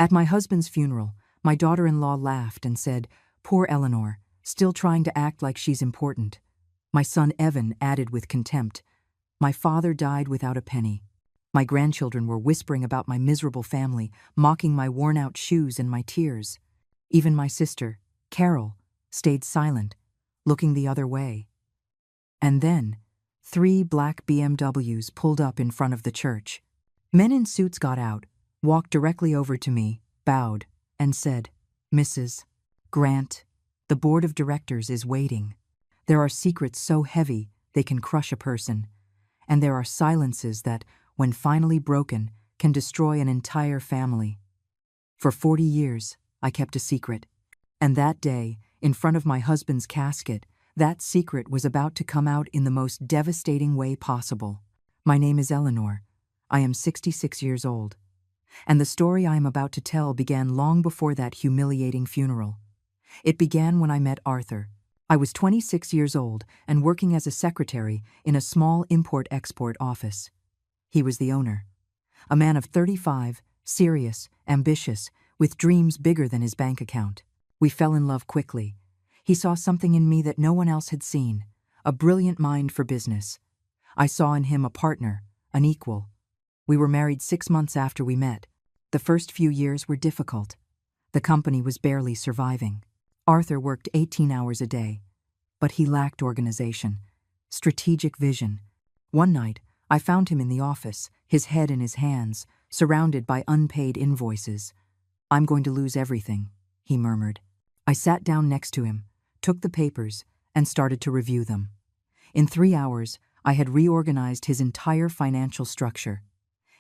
At my husband's funeral, my daughter-in-law laughed and said, "Poor Eleanor, still trying to act like she's important." My son Evan added with contempt, "My father died without a penny." My grandchildren were whispering about my miserable family, mocking my worn-out shoes and my tears. Even my sister, Carol, stayed silent, looking the other way. And then, 3 black BMWs pulled up in front of the church. Men in suits got out, walked directly over to me, bowed, and said, "Mrs. Grant, the board of directors is waiting. There are secrets so heavy they can crush a person, and there are silences that, when finally broken, can destroy an entire family." For 40 years, I kept a secret. And that day, in front of my husband's casket, that secret was about to come out in the most devastating way possible. My name is Eleanor. I am 66 years old. And the story I am about to tell began long before that humiliating funeral. It began when I met Arthur. I was 26 years old and working as a secretary in a small import-export office. He was the owner. A man of 35, serious, ambitious, with dreams bigger than his bank account. We fell in love quickly. He saw something in me that no one else had seen, a brilliant mind for business. I saw in him a partner, an equal. We were married 6 months after we met. The first few years were difficult. The company was barely surviving. Arthur worked 18 hours a day, but he lacked organization, strategic vision. One night, I found him in the office, his head in his hands, surrounded by unpaid invoices. "I'm going to lose everything," he murmured. I sat down next to him, took the papers, and started to review them. In 3 hours, I had reorganized his entire financial structure.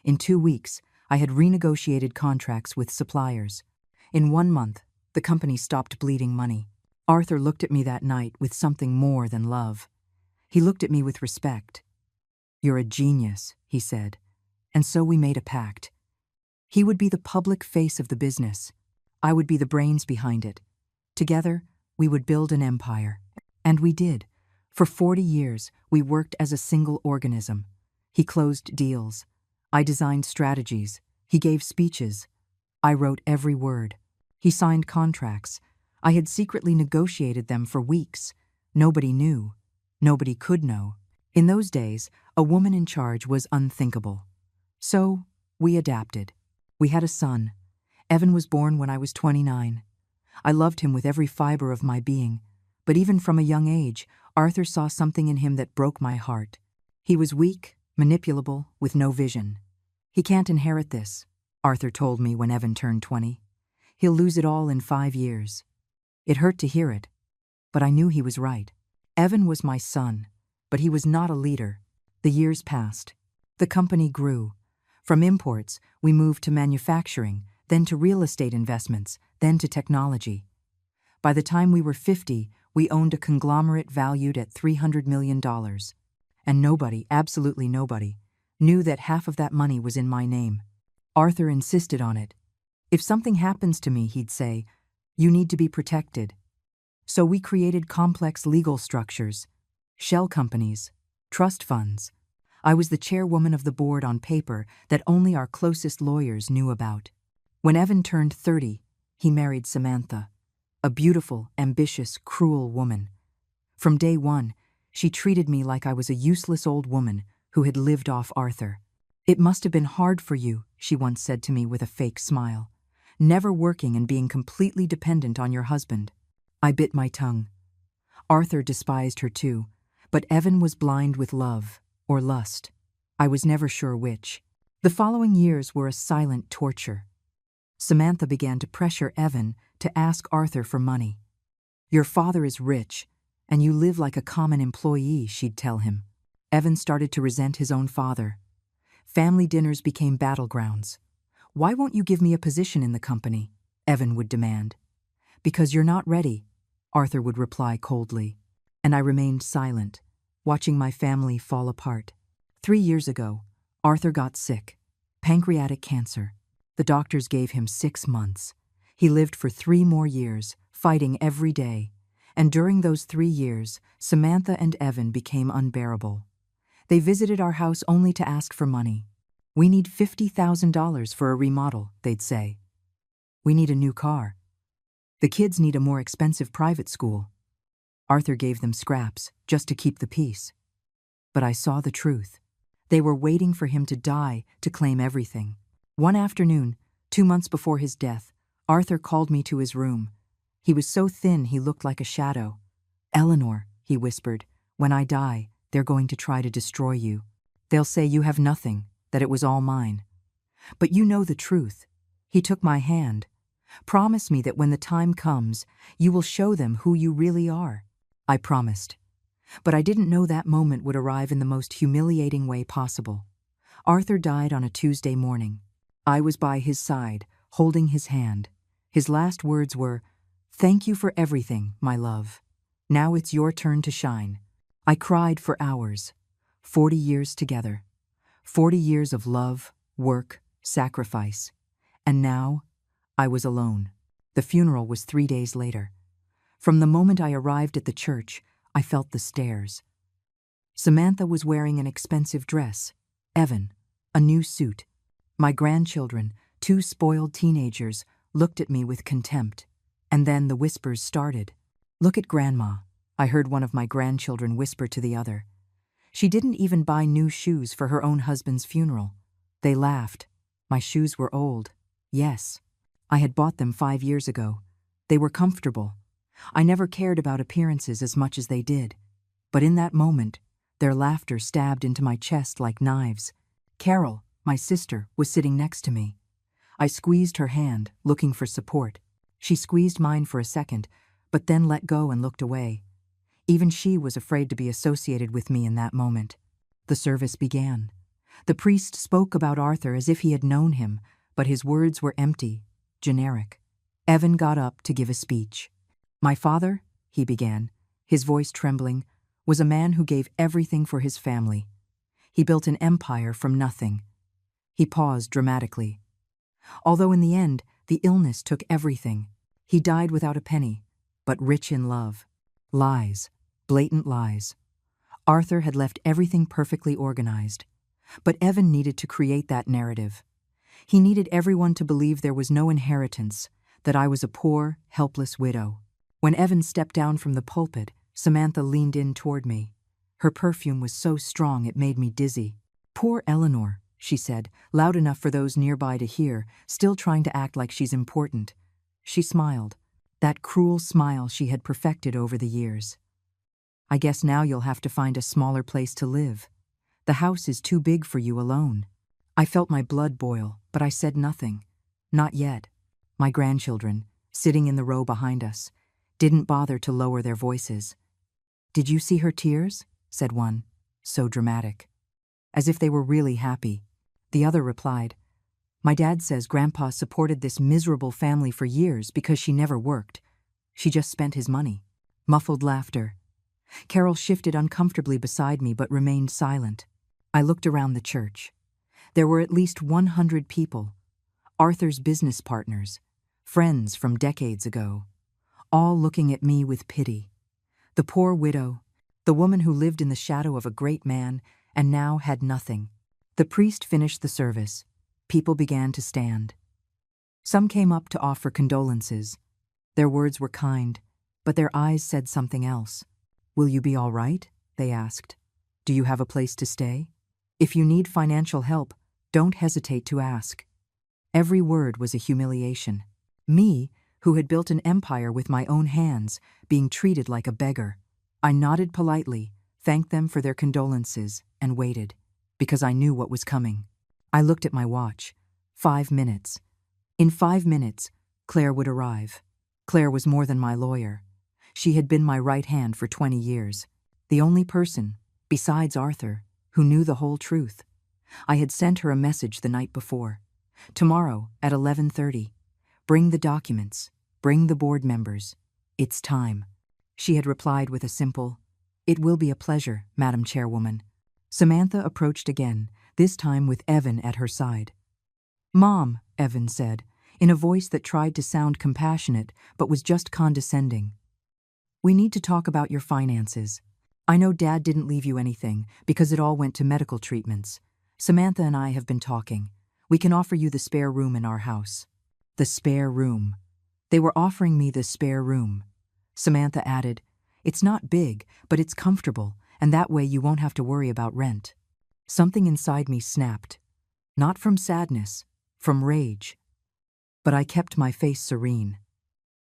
In 2 weeks, I had renegotiated contracts with suppliers. In 1 month, the company stopped bleeding money. Arthur looked at me that night with something more than love. He looked at me with respect. "You're a genius," he said, and so we made a pact. He would be the public face of the business. I would be the brains behind it. Together, we would build an empire. And we did. For 40 years, we worked as a single organism. He closed deals. I designed strategies. He gave speeches. I wrote every word. He signed contracts. I had secretly negotiated them for weeks. Nobody knew. Nobody could know. In those days, a woman in charge was unthinkable. So, we adapted. We had a son. Evan was born when I was 29. I loved him with every fiber of my being, but even from a young age, Arthur saw something in him that broke my heart. He was weak, manipulable, with no vision. "He can't inherit this," Arthur told me when Evan turned 20. "He'll lose it all in 5 years." It hurt to hear it, but I knew he was right. Evan was my son, but he was not a leader. The years passed. The company grew. From imports, we moved to manufacturing, then to real estate investments, then to technology. By the time we were 50, we owned a conglomerate valued at $300 million. And nobody, absolutely nobody, knew that half of that money was in my name. Arthur insisted on it. "If something happens to me," he'd say, "you need to be protected." So we created complex legal structures, shell companies, trust funds. I was the chairwoman of the board on paper that only our closest lawyers knew about. When Evan turned 30, he married Samantha, a beautiful, ambitious, cruel woman. From day one, she treated me like I was a useless old woman who had lived off Arthur. "It must have been hard for you," she once said to me with a fake smile, "never working and being completely dependent on your husband." I bit my tongue. Arthur despised her too, but Evan was blind with love, or lust. I was never sure which. The following years were a silent torture. Samantha began to pressure Evan to ask Arthur for money. "Your father is rich, and you live like a common employee," she'd tell him. Evan started to resent his own father. Family dinners became battlegrounds. "Why won't you give me a position in the company?" Evan would demand. "Because you're not ready," Arthur would reply coldly. And I remained silent, watching my family fall apart. 3 years ago, Arthur got sick. Pancreatic cancer. The doctors gave him 6 months. He lived for 3 more years, fighting every day. And during those 3 years, Samantha and Evan became unbearable. They visited our house only to ask for money. "We need $50,000 for a remodel," they'd say. We need a new car. The kids need a more expensive private school. Arthur gave them scraps just to keep the peace. But I saw the truth. They were waiting for him to die to claim everything. One afternoon, 2 months before his death, Arthur called me to his room. He was so thin he looked like a shadow. "Eleanor," he whispered, "when I die, they're going to try to destroy you. They'll say you have nothing, that it was all mine. But you know the truth." He took my hand. "Promise me that when the time comes, you will show them who you really are." I promised. But I didn't know that moment would arrive in the most humiliating way possible. Arthur died on a Tuesday morning. I was by his side, holding his hand. His last words were, "Thank you for everything, my love. Now it's your turn to shine." I cried for hours. 40 years together. 40 years of love, work, sacrifice. And now, I was alone. The funeral was 3 days later. From the moment I arrived at the church, I felt the stares. Samantha was wearing an expensive dress. Evan, a new suit. My grandchildren, 2 spoiled teenagers, looked at me with contempt. And then the whispers started. "Look at Grandma," I heard one of my grandchildren whisper to the other. "She didn't even buy new shoes for her own husband's funeral." They laughed. My shoes were old. Yes, I had bought them 5 years ago. They were comfortable. I never cared about appearances as much as they did. But in that moment, their laughter stabbed into my chest like knives. Carol, my sister, was sitting next to me. I squeezed her hand, looking for support. She squeezed mine for a second, but then let go and looked away. Even she was afraid to be associated with me in that moment. The service began. The priest spoke about Arthur as if he had known him, but his words were empty, generic. Evan got up to give a speech. "My father," he began, his voice trembling, "was a man who gave everything for his family. He built an empire from nothing." He paused dramatically. "Although in the end, the illness took everything. He died without a penny, but rich in love." Lies, blatant lies. Arthur had left everything perfectly organized. But Evan needed to create that narrative. He needed everyone to believe there was no inheritance, that I was a poor, helpless widow. When Evan stepped down from the pulpit, Samantha leaned in toward me. Her perfume was so strong it made me dizzy. "Poor Eleanor," she said, loud enough for those nearby to hear, still trying to act like she's important. She smiled, that cruel smile she had perfected over the years. "I guess now you'll have to find a smaller place to live. The house is too big for you alone." I felt my blood boil, but I said nothing. Not yet. My grandchildren, sitting in the row behind us, didn't bother to lower their voices. "Did you see her tears?" said one, so dramatic. As if they were really happy. The other replied, "My dad says Grandpa supported this miserable family for years because she never worked. She just spent his money." Muffled laughter. Carol shifted uncomfortably beside me but remained silent. I looked around the church. There were at least 100 people. Arthur's business partners, friends from decades ago, all looking at me with pity. The poor widow, the woman who lived in the shadow of a great man and now had nothing. The priest finished the service. People began to stand. Some came up to offer condolences. Their words were kind, but their eyes said something else. "Will you be all right?" they asked. "Do you have a place to stay? If you need financial help, don't hesitate to ask." Every word was a humiliation. Me, who had built an empire with my own hands, being treated like a beggar. I nodded politely, thanked them for their condolences, and waited, because I knew what was coming. I looked at my watch. 5 minutes. In 5 minutes, Claire would arrive. Claire was more than my lawyer. She had been my right hand for 20 years. The only person, besides Arthur, who knew the whole truth. I had sent her a message the night before. "Tomorrow at 11:30. Bring the documents. Bring the board members. It's time." She had replied with a simple, "It will be a pleasure, Madam Chairwoman." Samantha approached again, this time with Evan at her side. "Mom," Evan said, in a voice that tried to sound compassionate but was just condescending. "We need to talk about your finances. I know Dad didn't leave you anything because it all went to medical treatments. Samantha and I have been talking. We can offer you the spare room in our house." The The spare room. They were offering me the spare room. Samantha added, "It's not big, but it's comfortable, and that way you won't have to worry about rent." Something inside me snapped. Not from sadness, from rage. But I kept my face serene.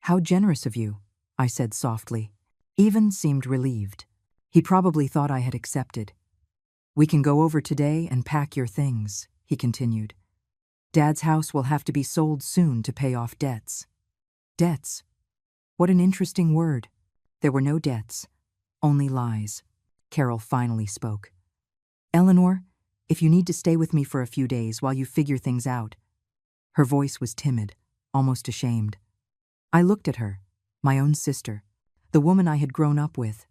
"How generous of you," I said softly. Evan seemed relieved. He probably thought I had accepted. "We can go over today and pack your things," he continued. "Dad's house will have to be sold soon to pay off debts." Debts. What an interesting word. There were no debts, only lies. Carol finally spoke. "Eleanor, if you need to stay with me for a few days while you figure things out." Her voice was timid, almost ashamed. I looked at her, my own sister, the woman I had grown up with,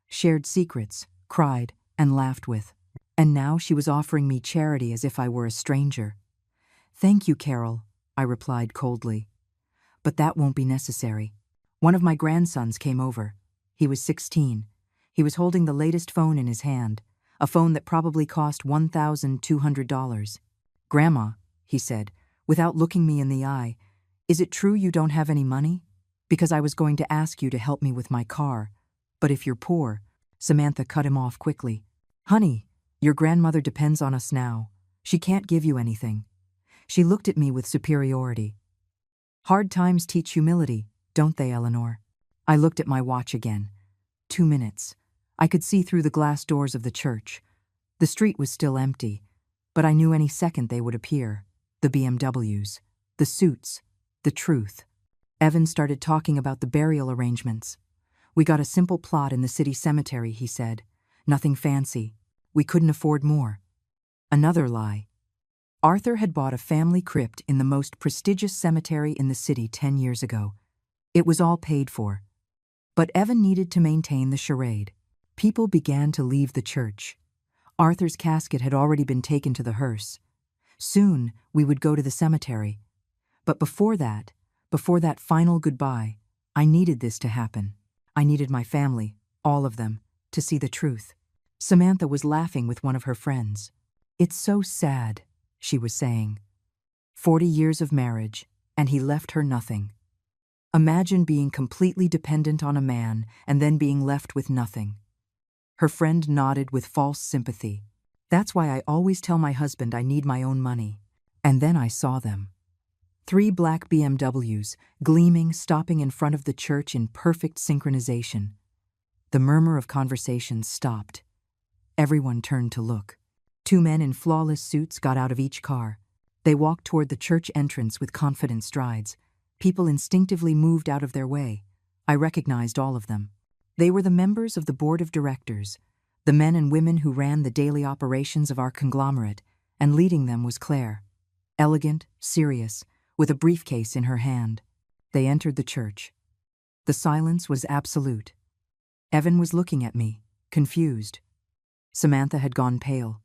shared secrets, cried, and laughed with. And now she was offering me charity as if I were a stranger. "Thank you, Carol," I replied coldly. "But that won't be necessary." One of my grandsons came over. He was 16. He was holding the latest phone in his hand, a phone that probably cost $1,200. "Grandma," he said, without looking me in the eye, "is it true you don't have any money? Because I was going to ask you to help me with my car. But if you're poor—" Samantha cut him off quickly. "Honey, your grandmother depends on us now. She can't give you anything." She looked at me with superiority. "Hard times teach humility, don't they, Eleanor?" I looked at my watch again. 2 minutes. I could see through the glass doors of the church. The street was still empty, but I knew any second they would appear. The BMWs, the suits, the truth. Evan started talking about the burial arrangements. "We got a simple plot in the city cemetery," he said. "Nothing fancy. We couldn't afford more." Another lie. Arthur had bought a family crypt in the most prestigious cemetery in the city 10 years ago. It was all paid for. But Evan needed to maintain the charade. People began to leave the church. Arthur's casket had already been taken to the hearse. Soon we would go to the cemetery. But before that final goodbye, I needed this to happen. I needed my family, all of them, to see the truth. Samantha was laughing with one of her friends. "It's so sad," she was saying. 40 years of marriage, and he left her nothing. Imagine being completely dependent on a man and then being left with nothing. Her friend nodded with false sympathy. "That's why I always tell my husband I need my own money." And then I saw them. 3 black BMWs, gleaming, stopping in front of the church in perfect synchronization. The murmur of conversations stopped. Everyone turned to look. 2 men in flawless suits got out of each car. They walked toward the church entrance with confident strides. People instinctively moved out of their way. I recognized all of them. They were the members of the board of directors, the men and women who ran the daily operations of our conglomerate, and leading them was Claire. Elegant, serious, with a briefcase in her hand. They entered the church. The silence was absolute. Evan was looking at me, confused. Samantha had gone pale.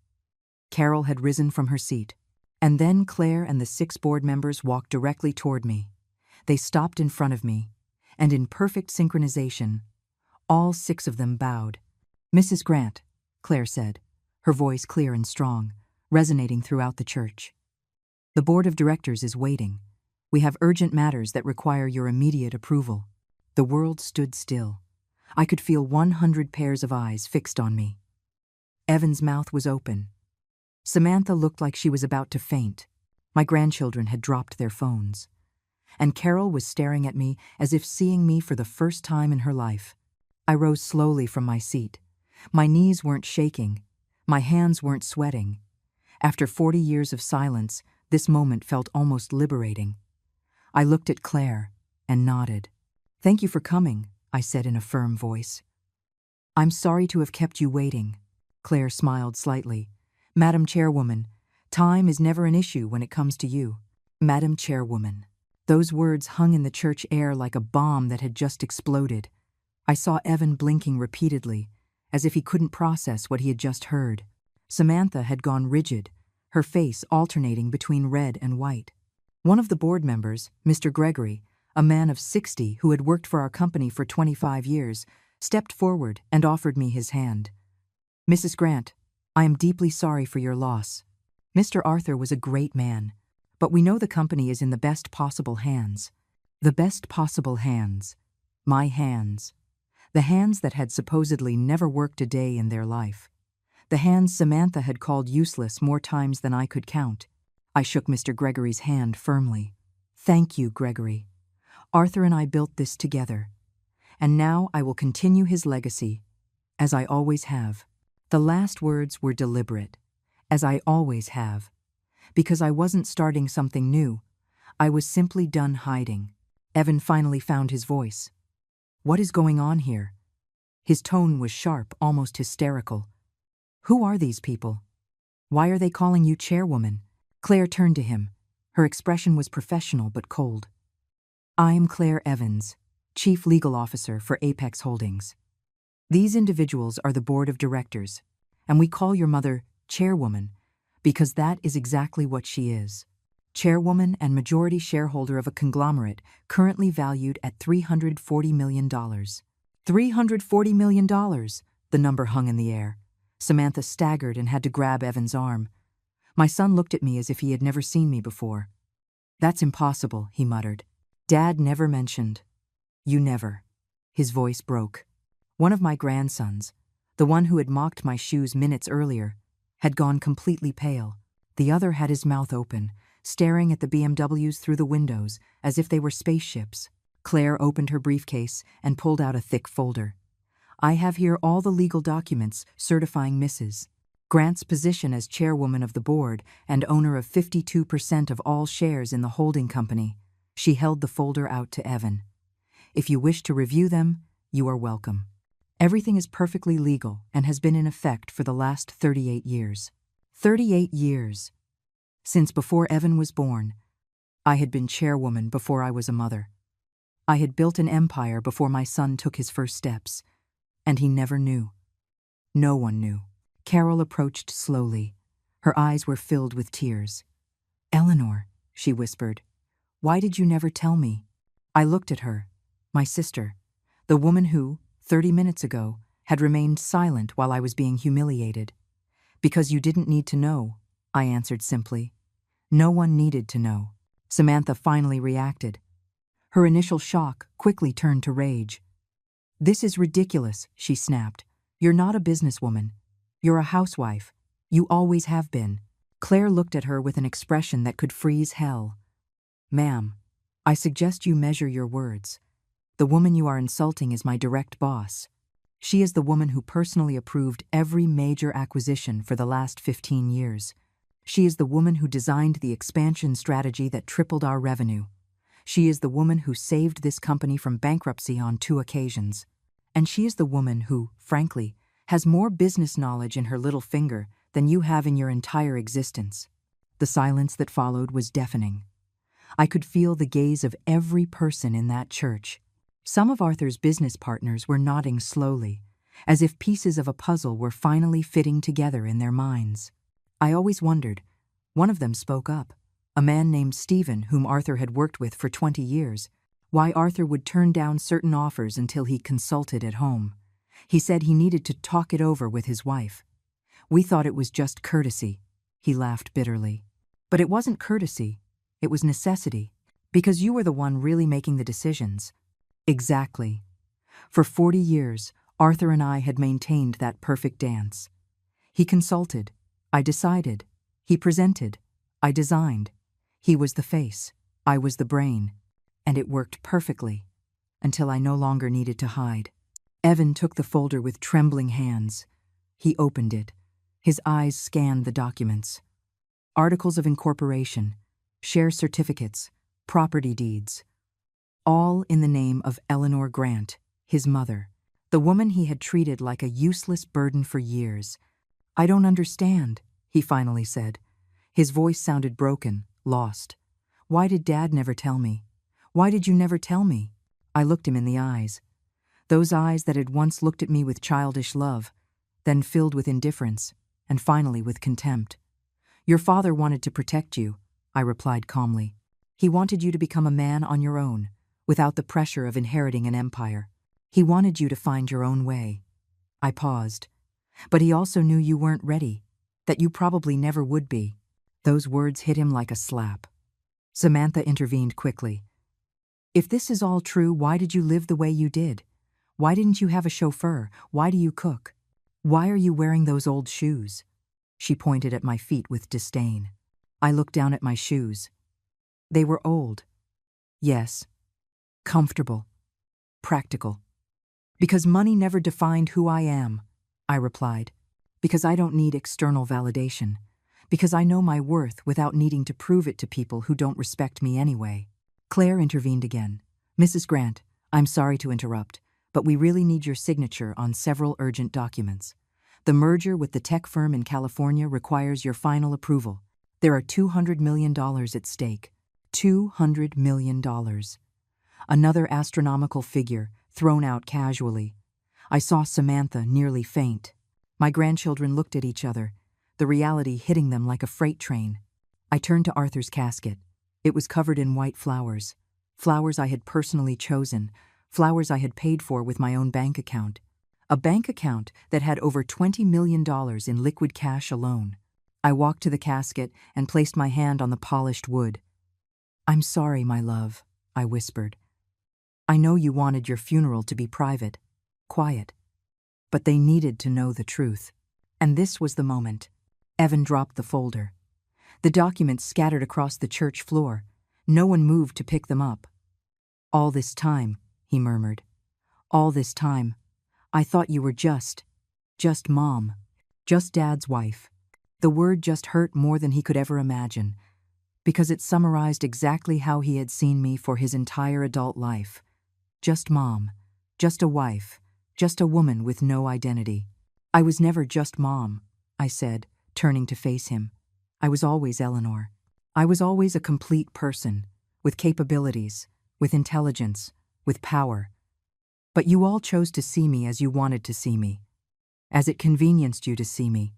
Carol had risen from her seat. And then Claire and the 6 board members walked directly toward me. They stopped in front of me, and in perfect synchronization, all 6 of them bowed. "Mrs. Grant," Claire said, her voice clear and strong, resonating throughout the church. "The board of directors is waiting. We have urgent matters that require your immediate approval." The world stood still. I could feel 100 pairs of eyes fixed on me. Evan's mouth was open. Samantha looked like she was about to faint. My grandchildren had dropped their phones. And Carol was staring at me as if seeing me for the first time in her life. I rose slowly from my seat. My knees weren't shaking. My hands weren't sweating. After 40 years of silence, this moment felt almost liberating. I looked at Claire and nodded. "Thank you for coming," I said in a firm voice. "I'm sorry to have kept you waiting." Claire smiled slightly. "Madam Chairwoman, time is never an issue when it comes to you." Madam Chairwoman. Those words hung in the church air like a bomb that had just exploded. I saw Evan blinking repeatedly, as if he couldn't process what he had just heard. Samantha had gone rigid, her face alternating between red and white. One of the board members, Mr. Gregory, a man of 60 who had worked for our company for 25 years, stepped forward and offered me his hand. "Mrs. Grant, I am deeply sorry for your loss. Mr. Arthur was a great man, but we know the company is in the best possible hands. The best possible hands. My hands. The hands that had supposedly never worked a day in their life. The hands Samantha had called useless more times than I could count. I shook Mr. Gregory's hand firmly. Thank you, Gregory. Arthur and I built this together. And now I will continue his legacy, as I always have. The last words were deliberate, as I always have. Because I wasn't starting something new. I was simply done hiding. Evan finally found his voice. What is going on here? His tone was sharp, almost hysterical. Who are these people? Why are they calling you chairwoman? Claire turned to him. Her expression was professional but cold. I am Claire Evans, Chief Legal Officer for Apex Holdings. These individuals are the board of directors, and we call your mother chairwoman because that is exactly what she is. Chairwoman and majority shareholder of a conglomerate currently valued at $340 million. $340 million, the number hung in the air. Samantha staggered and had to grab Evan's arm. My son looked at me as if he had never seen me before. That's impossible, he muttered. Dad never mentioned. You never. His voice broke. One of my grandsons, the one who had mocked my shoes minutes earlier, had gone completely pale. The other had his mouth open, staring at the BMWs through the windows as if they were spaceships. Claire opened her briefcase and pulled out a thick folder. I have here all the legal documents certifying Mrs. Grant's position as chairwoman of the board and owner of 52% of all shares in the holding company. She held the folder out to Evan. If you wish to review them, you are welcome. Everything is perfectly legal and has been in effect for the last 38 years. 38 years. Since before Evan was born, I had been chairwoman before I was a mother. I had built an empire before my son took his first steps, and he never knew. No one knew. Carol approached slowly. Her eyes were filled with tears. Eleanor, she whispered, why did you never tell me? I looked at her, my sister, the woman who, 30 minutes ago, had remained silent while I was being humiliated. Because you didn't need to know, I answered simply. No one needed to know. Samantha finally reacted. Her initial shock quickly turned to rage. This is ridiculous, she snapped. You're not a businesswoman. You're a housewife. You always have been. Claire looked at her with an expression that could freeze hell. Ma'am, I suggest you measure your words. The woman you are insulting is my direct boss. She is the woman who personally approved every major acquisition for the last 15 years. She is the woman who designed the expansion strategy that tripled our revenue. She is the woman who saved this company from bankruptcy on 2 occasions. And she is the woman who, frankly, has more business knowledge in her little finger than you have in your entire existence. The silence that followed was deafening. I could feel the gaze of every person in that church. Some of Arthur's business partners were nodding slowly, as if pieces of a puzzle were finally fitting together in their minds. I always wondered. One of them spoke up, a man named Stephen whom Arthur had worked with for 20 years, why Arthur would turn down certain offers until he consulted at home. He said he needed to talk it over with his wife. We thought it was just courtesy. He laughed bitterly. But it wasn't courtesy. It was necessity. Because you were the one really making the decisions. Exactly. For 40 years, Arthur and I had maintained that perfect dance. He consulted. I decided. He presented. I designed. He was the face. I was the brain. And it worked perfectly. Until I no longer needed to hide. Evan took the folder with trembling hands. He opened it. His eyes scanned the documents. Articles of incorporation, share certificates, property deeds. All in the name of Eleanor Grant, his mother, the woman he had treated like a useless burden for years. I don't understand, he finally said. His voice sounded broken, lost. Why did Dad never tell me? Why did you never tell me? I looked him in the eyes. Those eyes that had once looked at me with childish love, then filled with indifference, and finally with contempt. Your father wanted to protect you, I replied calmly. He wanted you to become a man on your own, without the pressure of inheriting an empire. He wanted you to find your own way. I paused. But he also knew you weren't ready, that you probably never would be. Those words hit him like a slap. Samantha intervened quickly. If this is all true, why did you live the way you did? Why didn't you have a chauffeur? Why do you cook? Why are you wearing those old shoes? She pointed at my feet with disdain. I looked down at my shoes. They were old. Yes. Comfortable. Practical. Because money never defined who I am, I replied. Because I don't need external validation. Because I know my worth without needing to prove it to people who don't respect me anyway. Claire intervened again. Mrs. Grant, I'm sorry to interrupt, but we really need your signature on several urgent documents. The merger with the tech firm in California requires your final approval. There are $200 million at stake. $200 million. Another astronomical figure, thrown out casually. I saw Samantha nearly faint. My grandchildren looked at each other, the reality hitting them like a freight train. I turned to Arthur's casket. It was covered in white flowers. Flowers I had personally chosen. Flowers I had paid for with my own bank account. A bank account that had over $20 million in liquid cash alone. I walked to the casket and placed my hand on the polished wood. I'm sorry, my love, I whispered. I know you wanted your funeral to be private, quiet. But they needed to know the truth. And this was the moment. Evan dropped the folder. The documents scattered across the church floor. No one moved to pick them up. All this time, he murmured. All this time. I thought you were just Mom. Just Dad's wife. The word just hurt more than he could ever imagine, because it summarized exactly how he had seen me for his entire adult life. Just Mom. Just a wife. Just a woman with no identity. I was never just Mom, I said, turning to face him. I was always Eleanor. I was always a complete person, with capabilities, with intelligence, with power. But you all chose to see me as you wanted to see me, as it convenienced you to see me.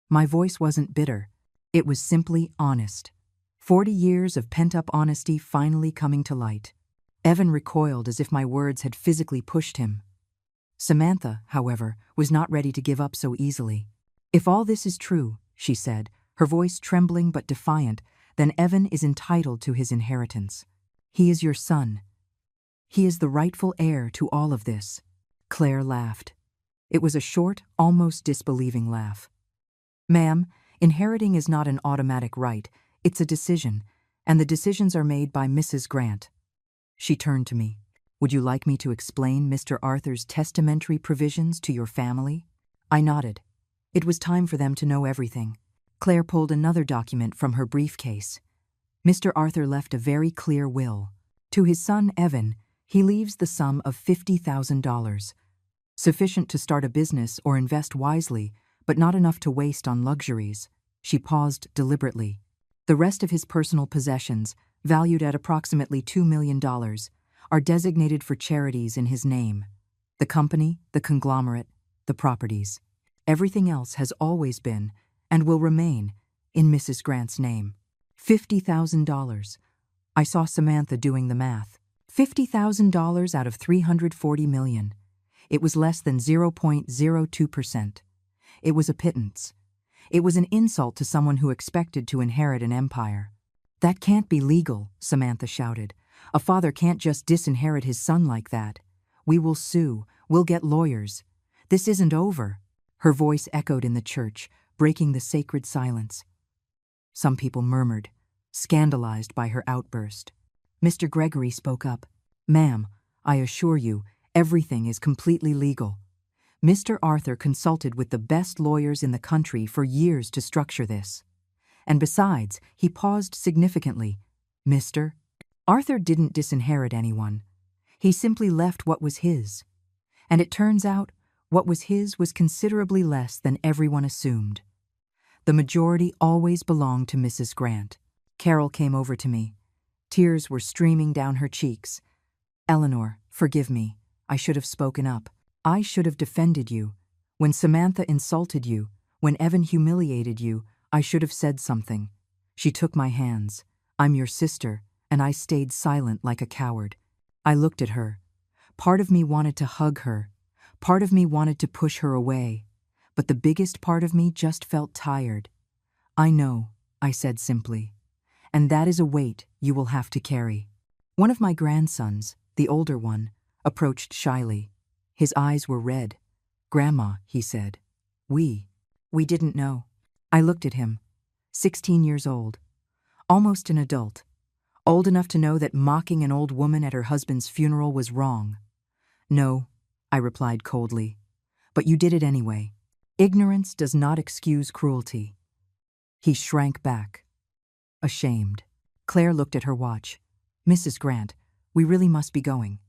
My voice wasn't bitter. It was simply honest. 40 years of pent-up honesty finally coming to light. Evan recoiled as if my words had physically pushed him. Samantha, however, was not ready to give up so easily. If all this is true, she said, her voice trembling but defiant, then Evan is entitled to his inheritance. He is your son. He is the rightful heir to all of this. Claire laughed. It was a short, almost disbelieving laugh. Ma'am, inheriting is not an automatic right, it's a decision, and the decisions are made by Mrs. Grant. She turned to me. Would you like me to explain Mr. Arthur's testamentary provisions to your family? I nodded. It was time for them to know everything. Claire pulled another document from her briefcase. Mr. Arthur left a very clear will. To his son, Evan, he leaves the sum of $50,000. Sufficient to start a business or invest wisely, but not enough to waste on luxuries. She paused deliberately. The rest of his personal possessions, valued at approximately $2 million, are designated for charities in his name. The company, the conglomerate, the properties. Everything else has always been, and will remain, in Mrs. Grant's name. $50,000. I saw Samantha doing the math. $50,000 out of $340 million. It was less than 0.02%. It was a pittance. It was an insult to someone who expected to inherit an empire. That can't be legal, Samantha shouted. A father can't just disinherit his son like that. We will sue. We'll get lawyers. This isn't over. Her voice echoed in the church, breaking the sacred silence. Some people murmured, scandalized by her outburst. Mr. Gregory spoke up. Ma'am, I assure you, everything is completely legal. Mr. Arthur consulted with the best lawyers in the country for years to structure this. And besides, he paused significantly. Mr. Arthur didn't disinherit anyone. He simply left what was his. And it turns out, what was his was considerably less than everyone assumed. The majority always belonged to Mrs. Grant. Carol came over to me. Tears were streaming down her cheeks. Eleanor, forgive me. I should have spoken up. I should have defended you. When Samantha insulted you, when Evan humiliated you, I should have said something. She took my hands. I'm your sister, and I stayed silent like a coward. I looked at her. Part of me wanted to hug her. Part of me wanted to push her away. But the biggest part of me just felt tired. I know, I said simply. And that is a weight you will have to carry. One of my grandsons, the older one, approached shyly. His eyes were red. Grandma, he said. We didn't know. I looked at him. 16 years old. Almost an adult. Old enough to know that mocking an old woman at her husband's funeral was wrong. No, I replied coldly. But you did it anyway. Ignorance does not excuse cruelty. He shrank back, ashamed. Claire looked at her watch. Mrs. Grant, we really must be going.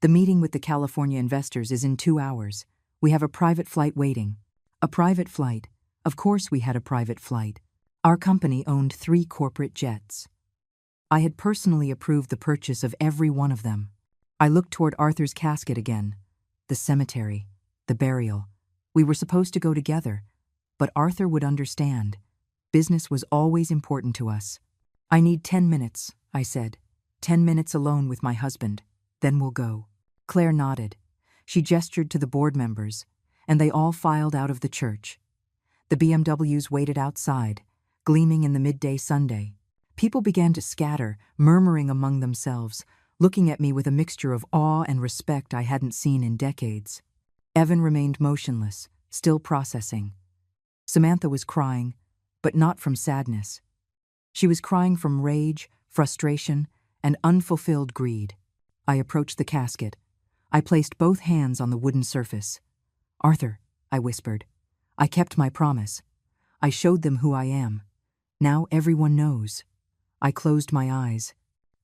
The meeting with the California investors is in 2 hours. We have a private flight waiting. A private flight. Of course we had a private flight. Our company owned 3 corporate jets. I had personally approved the purchase of every one of them. I looked toward Arthur's casket again. The cemetery. The burial. We were supposed to go together, but Arthur would understand. Business was always important to us. I need 10 minutes, I said. 10 minutes alone with my husband. Then we'll go. Claire nodded. She gestured to the board members, and they all filed out of the church. The BMWs waited outside, gleaming in the midday Sunday. People began to scatter, murmuring among themselves, looking at me with a mixture of awe and respect I hadn't seen in decades. Evan remained motionless, still processing. Samantha was crying, but not from sadness. She was crying from rage, frustration, and unfulfilled greed. I approached the casket. I placed both hands on the wooden surface. Arthur, I whispered. I kept my promise. I showed them who I am. Now everyone knows. I closed my eyes.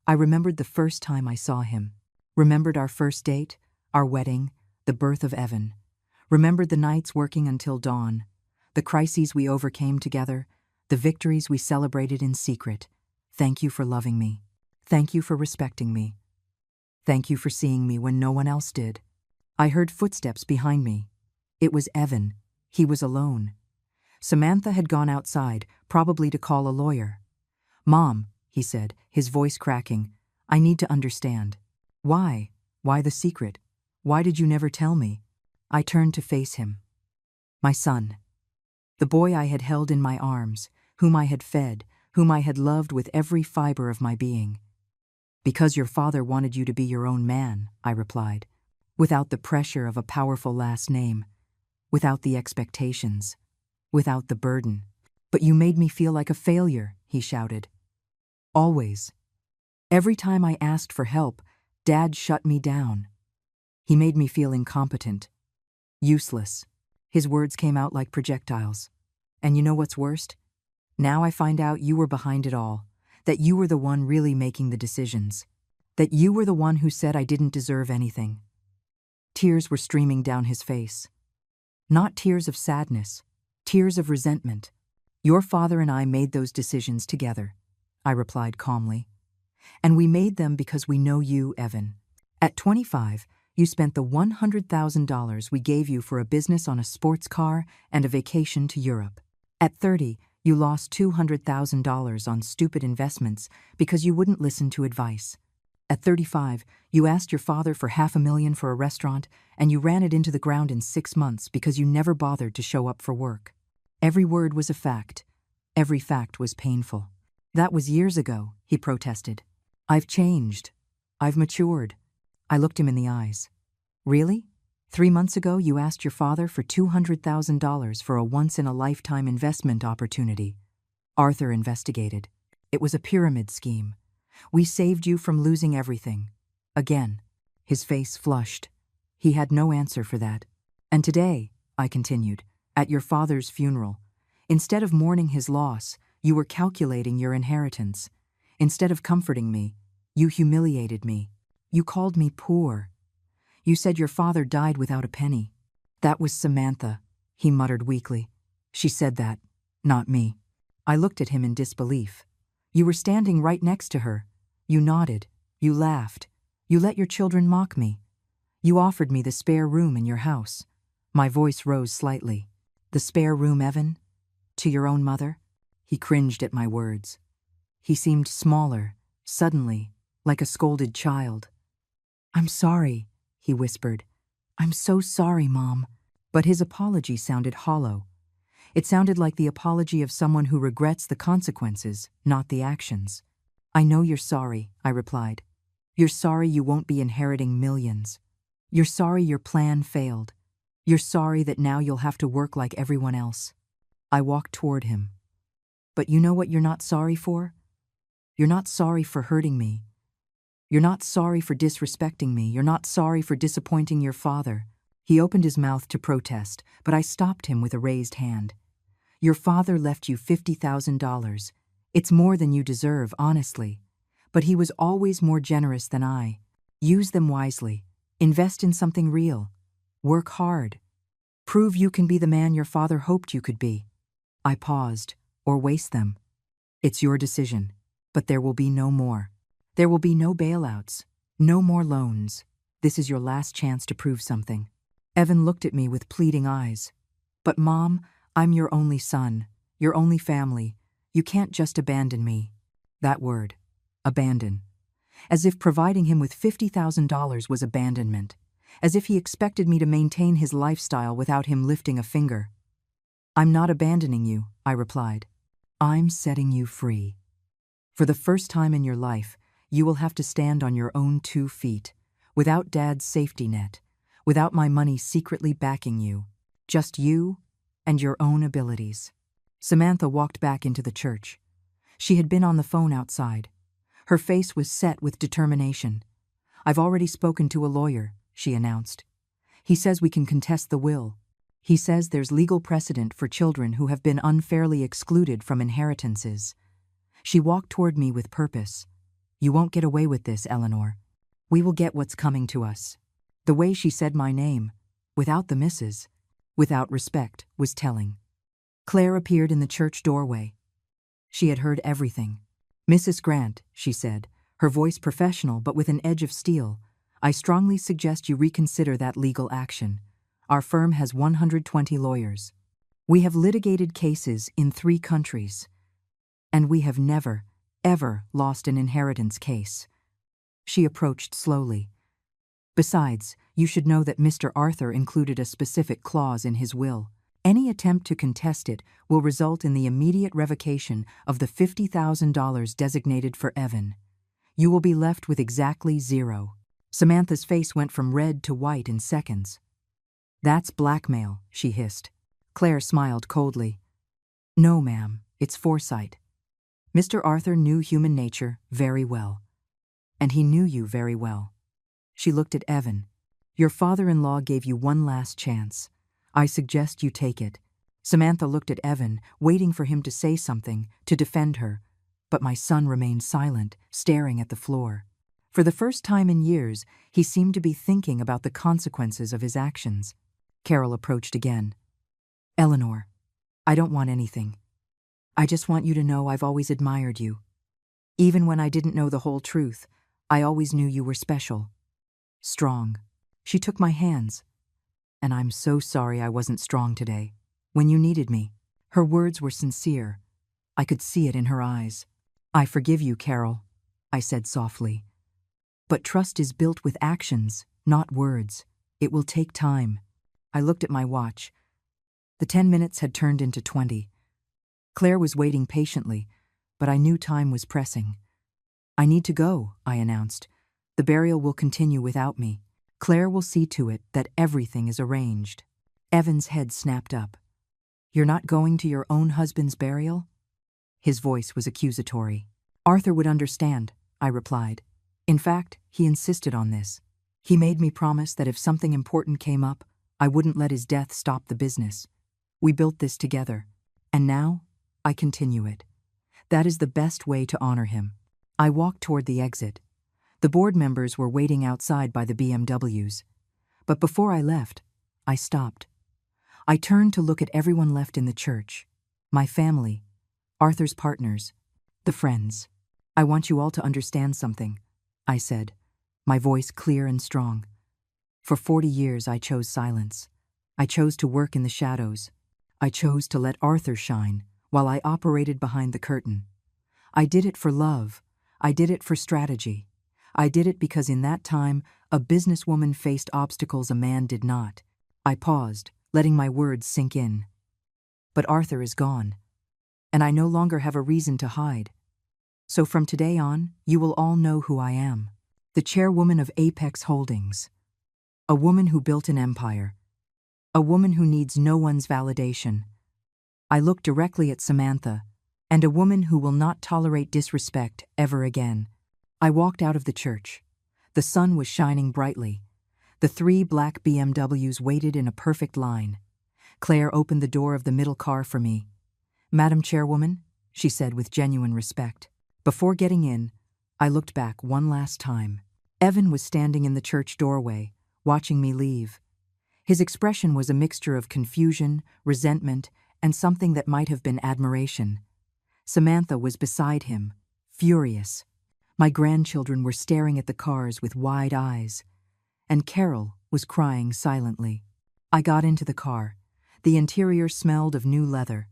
I remembered the first time I saw him. Remembered our first date, our wedding, the birth of Evan. Remembered the nights working until dawn, the crises we overcame together, the victories we celebrated in secret. Thank you for loving me. Thank you for respecting me. Thank you for seeing me when no one else did. I heard footsteps behind me. It was Evan. He was alone. Samantha had gone outside, probably to call a lawyer. Mom, he said, his voice cracking, I need to understand. Why? Why the secret? Why did you never tell me? I turned to face him. My son. The boy I had held in my arms, whom I had fed, whom I had loved with every fiber of my being. Because your father wanted you to be your own man, I replied, without the pressure of a powerful last name, without the expectations, without the burden. But you made me feel like a failure, he shouted. Always. Every time I asked for help, Dad shut me down. He made me feel incompetent, useless. His words came out like projectiles. And you know what's worst? Now I find out you were behind it all, that you were the one really making the decisions, that you were the one who said I didn't deserve anything. Tears were streaming down his face. Not tears of sadness, tears of resentment. Your father and I made those decisions together, I replied calmly. And we made them because we know you, Evan. At 25, you spent the $100,000 we gave you for a business on a sports car and a vacation to Europe. At 30, you lost $200,000 on stupid investments because you wouldn't listen to advice. At 35, you asked your father for $500,000 for a restaurant, and you ran it into the ground in 6 months because you never bothered to show up for work. Every word was a fact. Every fact was painful. That was years ago, he protested. I've changed. I've matured. I looked him in the eyes. Really? 3 months ago, you asked your father for $200,000 for a once-in-a-lifetime investment opportunity. Arthur investigated. It was a pyramid scheme. We saved you from losing everything. Again, his face flushed. He had no answer for that. And today, I continued, at your father's funeral, instead of mourning his loss, you were calculating your inheritance. Instead of comforting me, you humiliated me. You called me poor. You said your father died without a penny. That was Samantha, he muttered weakly. She said that, not me. I looked at him in disbelief. You were standing right next to her. You nodded. You laughed. You let your children mock me. You offered me the spare room in your house. My voice rose slightly. The spare room, Evan? To your own mother? He cringed at my words. He seemed smaller, suddenly, like a scolded child. I'm sorry, he whispered. I'm so sorry, Mom. But his apology sounded hollow. It sounded like the apology of someone who regrets the consequences, not the actions. I know you're sorry, I replied. You're sorry you won't be inheriting millions. You're sorry your plan failed. You're sorry that now you'll have to work like everyone else. I walked toward him. But you know what you're not sorry for? You're not sorry for hurting me. You're not sorry for disrespecting me. You're not sorry for disappointing your father. He opened his mouth to protest, but I stopped him with a raised hand. Your father left you $50,000. It's more than you deserve, honestly. But he was always more generous than I. Use them wisely. Invest in something real. Work hard. Prove you can be the man your father hoped you could be. I paused. Or waste them. It's your decision. But there will be no more. There will be no bailouts. No more loans. This is your last chance to prove something. Evan looked at me with pleading eyes. But Mom, I'm your only son. Your only family. You can't just abandon me. That word. Abandon. As if providing him with $50,000 was abandonment. As if he expected me to maintain his lifestyle without him lifting a finger. I'm not abandoning you, I replied. I'm setting you free. For the first time in your life, you will have to stand on your own 2 feet, without Dad's safety net, without my money secretly backing you, just you and your own abilities. Samantha walked back into the church. She had been on the phone outside. Her face was set with determination. I've already spoken to a lawyer, she announced. He says we can contest the will. He says there's legal precedent for children who have been unfairly excluded from inheritances. She walked toward me with purpose. You won't get away with this, Eleanor. We will get what's coming to us. The way she said my name, without the misses, without respect, was telling. Claire appeared in the church doorway. She had heard everything. Mrs. Grant, she said, her voice professional but with an edge of steel, I strongly suggest you reconsider that legal action. Our firm has 120 lawyers. We have litigated cases in 3 countries. And we have never, ever lost an inheritance case. She approached slowly. Besides, you should know that Mr. Arthur included a specific clause in his will. Any attempt to contest it will result in the immediate revocation of the $50,000 designated for Evan. You will be left with exactly 0. Samantha's face went from red to white in seconds. That's blackmail, she hissed. Claire smiled coldly. No, ma'am, it's foresight. Mr. Arthur knew human nature very well. And he knew you very well. She looked at Evan. Your father-in-law gave you one last chance. I suggest you take it. Samantha looked at Evan, waiting for him to say something, to defend her. But my son remained silent, staring at the floor. For the first time in years, he seemed to be thinking about the consequences of his actions. Carol approached again. Eleanor, I don't want anything. I just want you to know I've always admired you. Even when I didn't know the whole truth, I always knew you were special. Strong. She took my hands. And I'm so sorry I wasn't strong today, when you needed me. Her words were sincere. I could see it in her eyes. I forgive you, Carol, I said softly. But trust is built with actions, not words. It will take time. I looked at my watch. The 10 minutes had turned into 20. Claire was waiting patiently, but I knew time was pressing. I need to go, I announced. The burial will continue without me. Claire will see to it that everything is arranged. Evan's head snapped up. You're not going to your own husband's burial? His voice was accusatory. Arthur would understand, I replied. In fact, he insisted on this. He made me promise that if something important came up, I wouldn't let his death stop the business. We built this together. And now, I continue it. That is the best way to honor him. I walked toward the exit. The board members were waiting outside by the BMWs. But before I left, I stopped. I turned to look at everyone left in the church. My family, Arthur's partners, the friends. I want you all to understand something, I said, my voice clear and strong. For 40 years I chose silence. I chose to work in the shadows. I chose to let Arthur shine while I operated behind the curtain. I did it for love. I did it for strategy. I did it because in that time, a businesswoman faced obstacles a man did not. I paused, letting my words sink in. But Arthur is gone, and I no longer have a reason to hide. So from today on, you will all know who I am. The chairwoman of Apex Holdings. A woman who built an empire. A woman who needs no one's validation. I looked directly at Samantha, and a woman who will not tolerate disrespect ever again. I walked out of the church. The sun was shining brightly. The 3 black BMWs waited in a perfect line. Claire opened the door of the middle car for me. "Madam Chairwoman," she said with genuine respect. Before getting in, I looked back one last time. Evan was standing in the church doorway, watching me leave. His expression was a mixture of confusion, resentment, and something that might have been admiration. Samantha was beside him, furious. My grandchildren were staring at the cars with wide eyes, and Carol was crying silently. I got into the car. The interior smelled of new leather.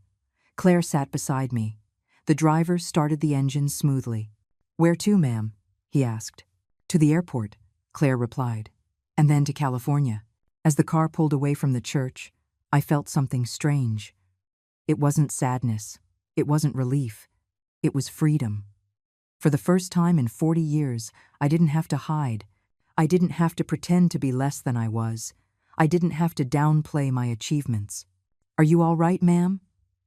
Claire sat beside me. The driver started the engine smoothly. "Where to, ma'am?" he asked. "To the airport," Claire replied, "and then to California." As the car pulled away from the church, I felt something strange. It wasn't sadness. It wasn't relief. It was freedom. For the first time in 40 years, I didn't have to hide. I didn't have to pretend to be less than I was. I didn't have to downplay my achievements. "Are you all right, ma'am?"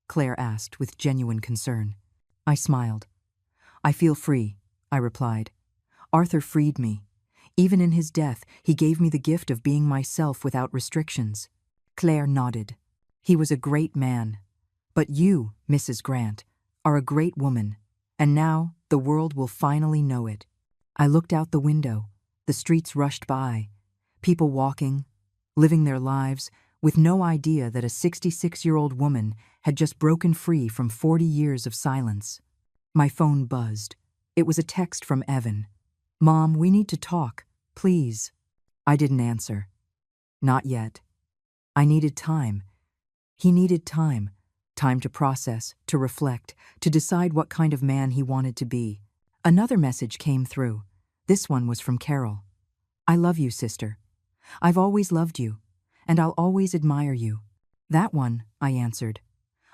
Claire asked with genuine concern. I smiled. "I feel free," I replied. "Arthur freed me. Even in his death, he gave me the gift of being myself without restrictions." Claire nodded. "He was a great man. But you, Mrs. Grant, are a great woman, and now the world will finally know it." I looked out the window. The streets rushed by, people walking, living their lives, with no idea that a 66-year-old woman had just broken free from 40 years of silence. My phone buzzed. It was a text from Evan. "Mom, we need to talk, please." I didn't answer. Not yet. I needed time. He needed time. Time to process, to reflect, to decide what kind of man he wanted to be. Another message came through. This one was from Carol. "I love you, sister. I've always loved you, and I'll always admire you." "That one," I answered.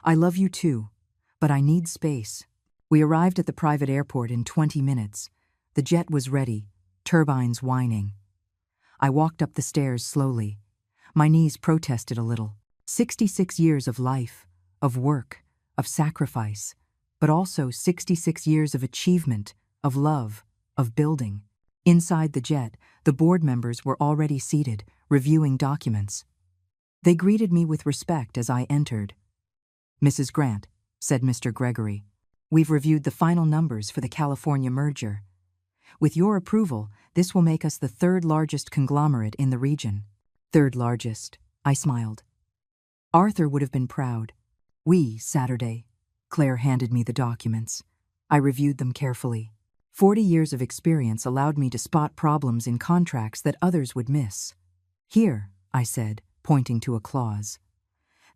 "I love you too, but I need space." We arrived at the private airport in 20 minutes. The jet was ready, turbines whining. I walked up the stairs slowly. My knees protested a little. 66 years of life, of work, of sacrifice, but also 66 years of achievement, of love, of building. Inside the jet, the board members were already seated, reviewing documents. They greeted me with respect as I entered. "Mrs. Grant," said Mr. Gregory, "we've reviewed the final numbers for the California merger. With your approval, this will make us the 3rd largest conglomerate in the region." "3rd largest," I smiled. Arthur would have been proud. Saturday. Claire handed me the documents. I reviewed them carefully. 40 years of experience allowed me to spot problems in contracts that others would miss. "Here," I said, pointing to a clause.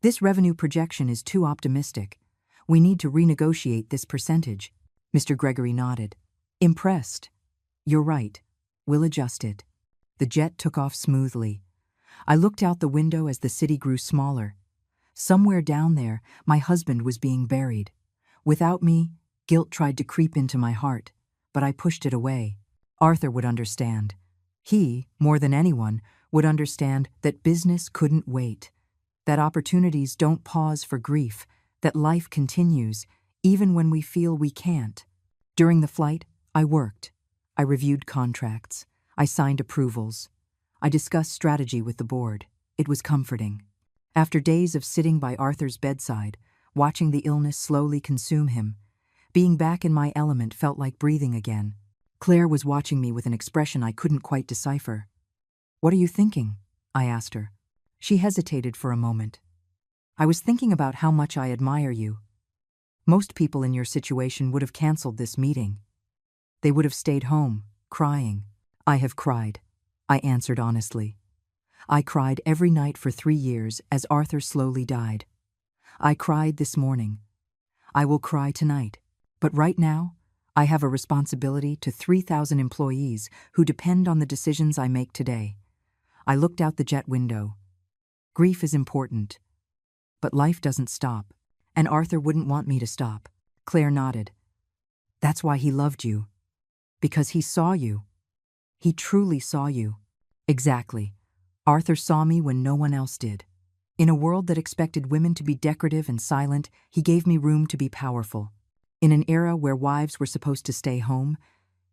"This revenue projection is too optimistic. We need to renegotiate this percentage." Mr. Gregory nodded. "Impressed." "You're right. We'll adjust it." The jet took off smoothly. I looked out the window as the city grew smaller. Somewhere down there, my husband was being buried. Without me, guilt tried to creep into my heart, but I pushed it away. Arthur would understand. He, more than anyone, would understand that business couldn't wait, that opportunities don't pause for grief, that life continues, even when we feel we can't. During the flight, I worked. I reviewed contracts. I signed approvals. I discussed strategy with the board. It was comforting. After days of sitting by Arthur's bedside, watching the illness slowly consume him, being back in my element felt like breathing again. Claire was watching me with an expression I couldn't quite decipher. "What are you thinking?" I asked her. She hesitated for a moment. "I was thinking about how much I admire you. Most people in your situation would have canceled this meeting. They would have stayed home, crying. I have cried," I answered honestly. I cried every night for 3 years as Arthur slowly died. I cried this morning. I will cry tonight. But right now, I have a responsibility to 3,000 employees who depend on the decisions I make today. I looked out the jet window. Grief is important, but life doesn't stop, and Arthur wouldn't want me to stop. Claire nodded. That's why he loved you. Because he saw you. He truly saw you. Exactly. Arthur saw me when no one else did. In a world that expected women to be decorative and silent, he gave me room to be powerful. In an era where wives were supposed to stay home,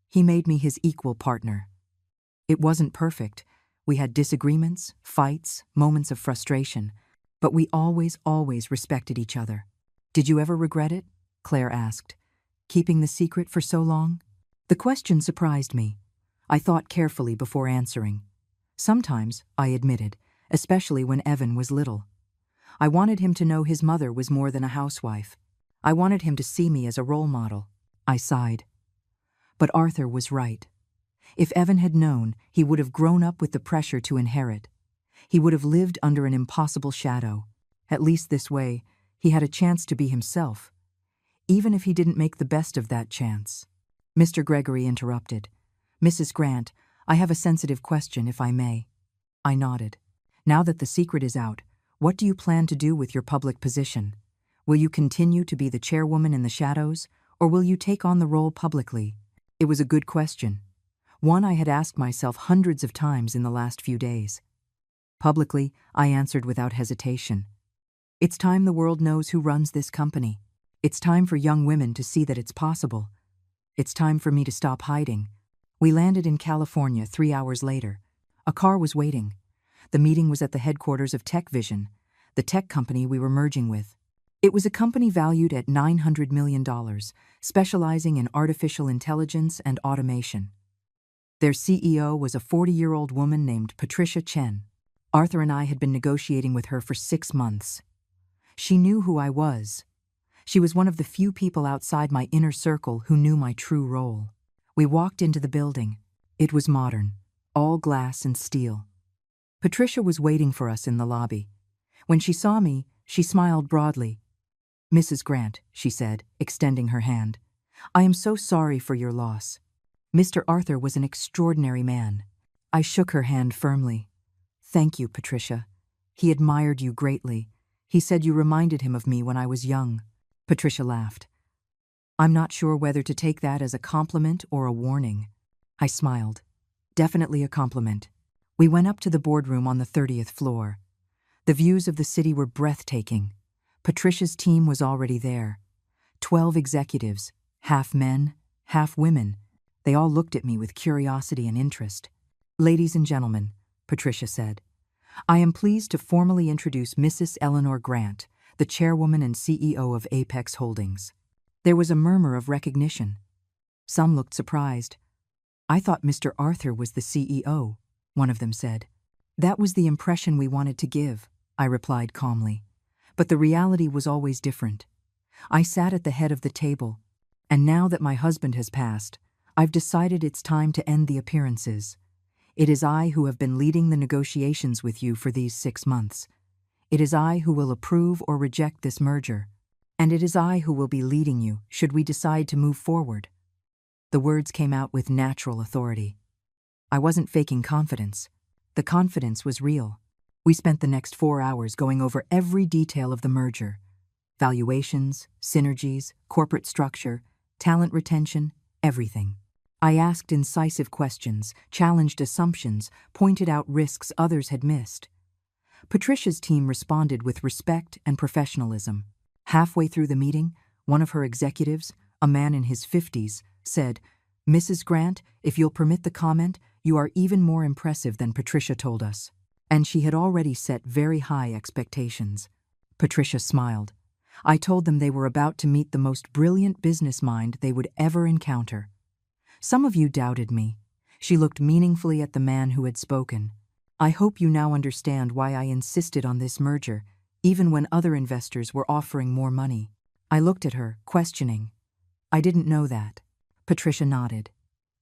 he made me his equal partner. It wasn't perfect. We had disagreements, fights, moments of frustration, but we always respected each other. Did you ever regret it? Claire asked. Keeping the secret for so long? The question surprised me. I thought carefully before answering. Sometimes, I admitted, especially when Evan was little. I wanted him to know his mother was more than a housewife. I wanted him to see me as a role model. I sighed. But Arthur was right. If Evan had known, he would have grown up with the pressure to inherit. He would have lived under an impossible shadow. At least this way, he had a chance to be himself, even if he didn't make the best of that chance. Mr. Gregory interrupted. Mrs. Grant, I have a sensitive question, if I may. I nodded. Now that the secret is out, what do you plan to do with your public position? Will you continue to be the chairwoman in the shadows, or will you take on the role publicly? It was a good question. One I had asked myself hundreds of times in the last few days. Publicly, I answered without hesitation. It's time the world knows who runs this company. It's time for young women to see that it's possible. It's time for me to stop hiding. We landed in California 3 hours later. A car was waiting. The meeting was at the headquarters of Tech Vision, the tech company we were merging with. It was a company valued at $900 million, specializing in artificial intelligence and automation. Their CEO was a 40-year-old woman named Patricia Chen. Arthur and I had been negotiating with her for 6 months. She knew who I was. She was one of the few people outside my inner circle who knew my true role. We walked into the building. It was modern, all glass and steel. Patricia was waiting for us in the lobby. When she saw me, she smiled broadly. Mrs. Grant, she said, extending her hand, I am so sorry for your loss. Mr. Arthur was an extraordinary man. I shook her hand firmly. Thank you, Patricia. He admired you greatly. He said you reminded him of me when I was young. Patricia laughed. I'm not sure whether to take that as a compliment or a warning. I smiled. Definitely a compliment. We went up to the boardroom on the 30th floor. The views of the city were breathtaking. Patricia's team was already there. 12 executives, half men, half women. They all looked at me with curiosity and interest. Ladies and gentlemen, Patricia said, I am pleased to formally introduce Mrs. Eleanor Grant, the chairwoman and CEO of Apex Holdings. There was a murmur of recognition. Some looked surprised. I thought Mr. Arthur was the CEO, one of them said. That was the impression we wanted to give, I replied calmly. But the reality was always different. I sat at the head of the table, and now that my husband has passed, I've decided it's time to end the appearances. It is I who have been leading the negotiations with you for these 6 months. It is I who will approve or reject this merger. And it is I who will be leading you should we decide to move forward. The words came out with natural authority. I wasn't faking confidence. The confidence was real. We spent the next 4 hours going over every detail of the merger. Valuations, synergies, corporate structure, talent retention, everything. I asked incisive questions, challenged assumptions, pointed out risks others had missed. Patricia's team responded with respect and professionalism. Halfway through the meeting, one of her executives, a man in his 50s, said, Mrs. Grant, if you'll permit the comment, you are even more impressive than Patricia told us. And she had already set very high expectations. Patricia smiled. I told them they were about to meet the most brilliant business mind they would ever encounter. Some of you doubted me. She looked meaningfully at the man who had spoken. I hope you now understand why I insisted on this merger, even when other investors were offering more money. I looked at her, questioning. I didn't know that. Patricia nodded.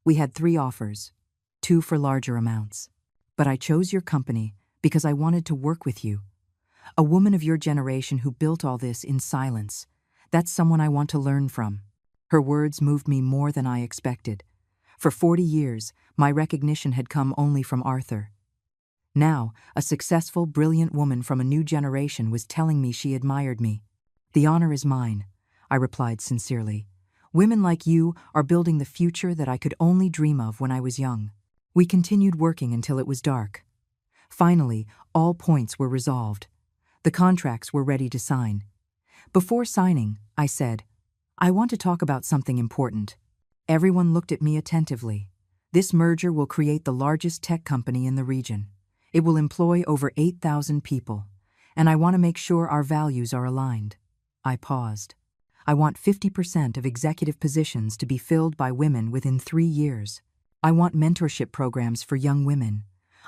We had 3 offers, 2 for larger amounts. But I chose your company because I wanted to work with you. A woman of your generation who built all this in silence. That's someone I want to learn from. Her words moved me more than I expected. For 40 years, my recognition had come only from Arthur. Now, a successful, brilliant woman from a new generation was telling me she admired me. The honor is mine, I replied sincerely. Women like you are building the future that I could only dream of when I was young." We continued working until it was dark. Finally, all points were resolved. The contracts were ready to sign. Before signing, I said, "I want to talk about something important." Everyone looked at me attentively. "This merger will create the largest tech company in the region. It will employ over 8,000 people, and I want to make sure our values are aligned." I paused. "I want 50% of executive positions to be filled by women within 3 years. I want mentorship programs for young women.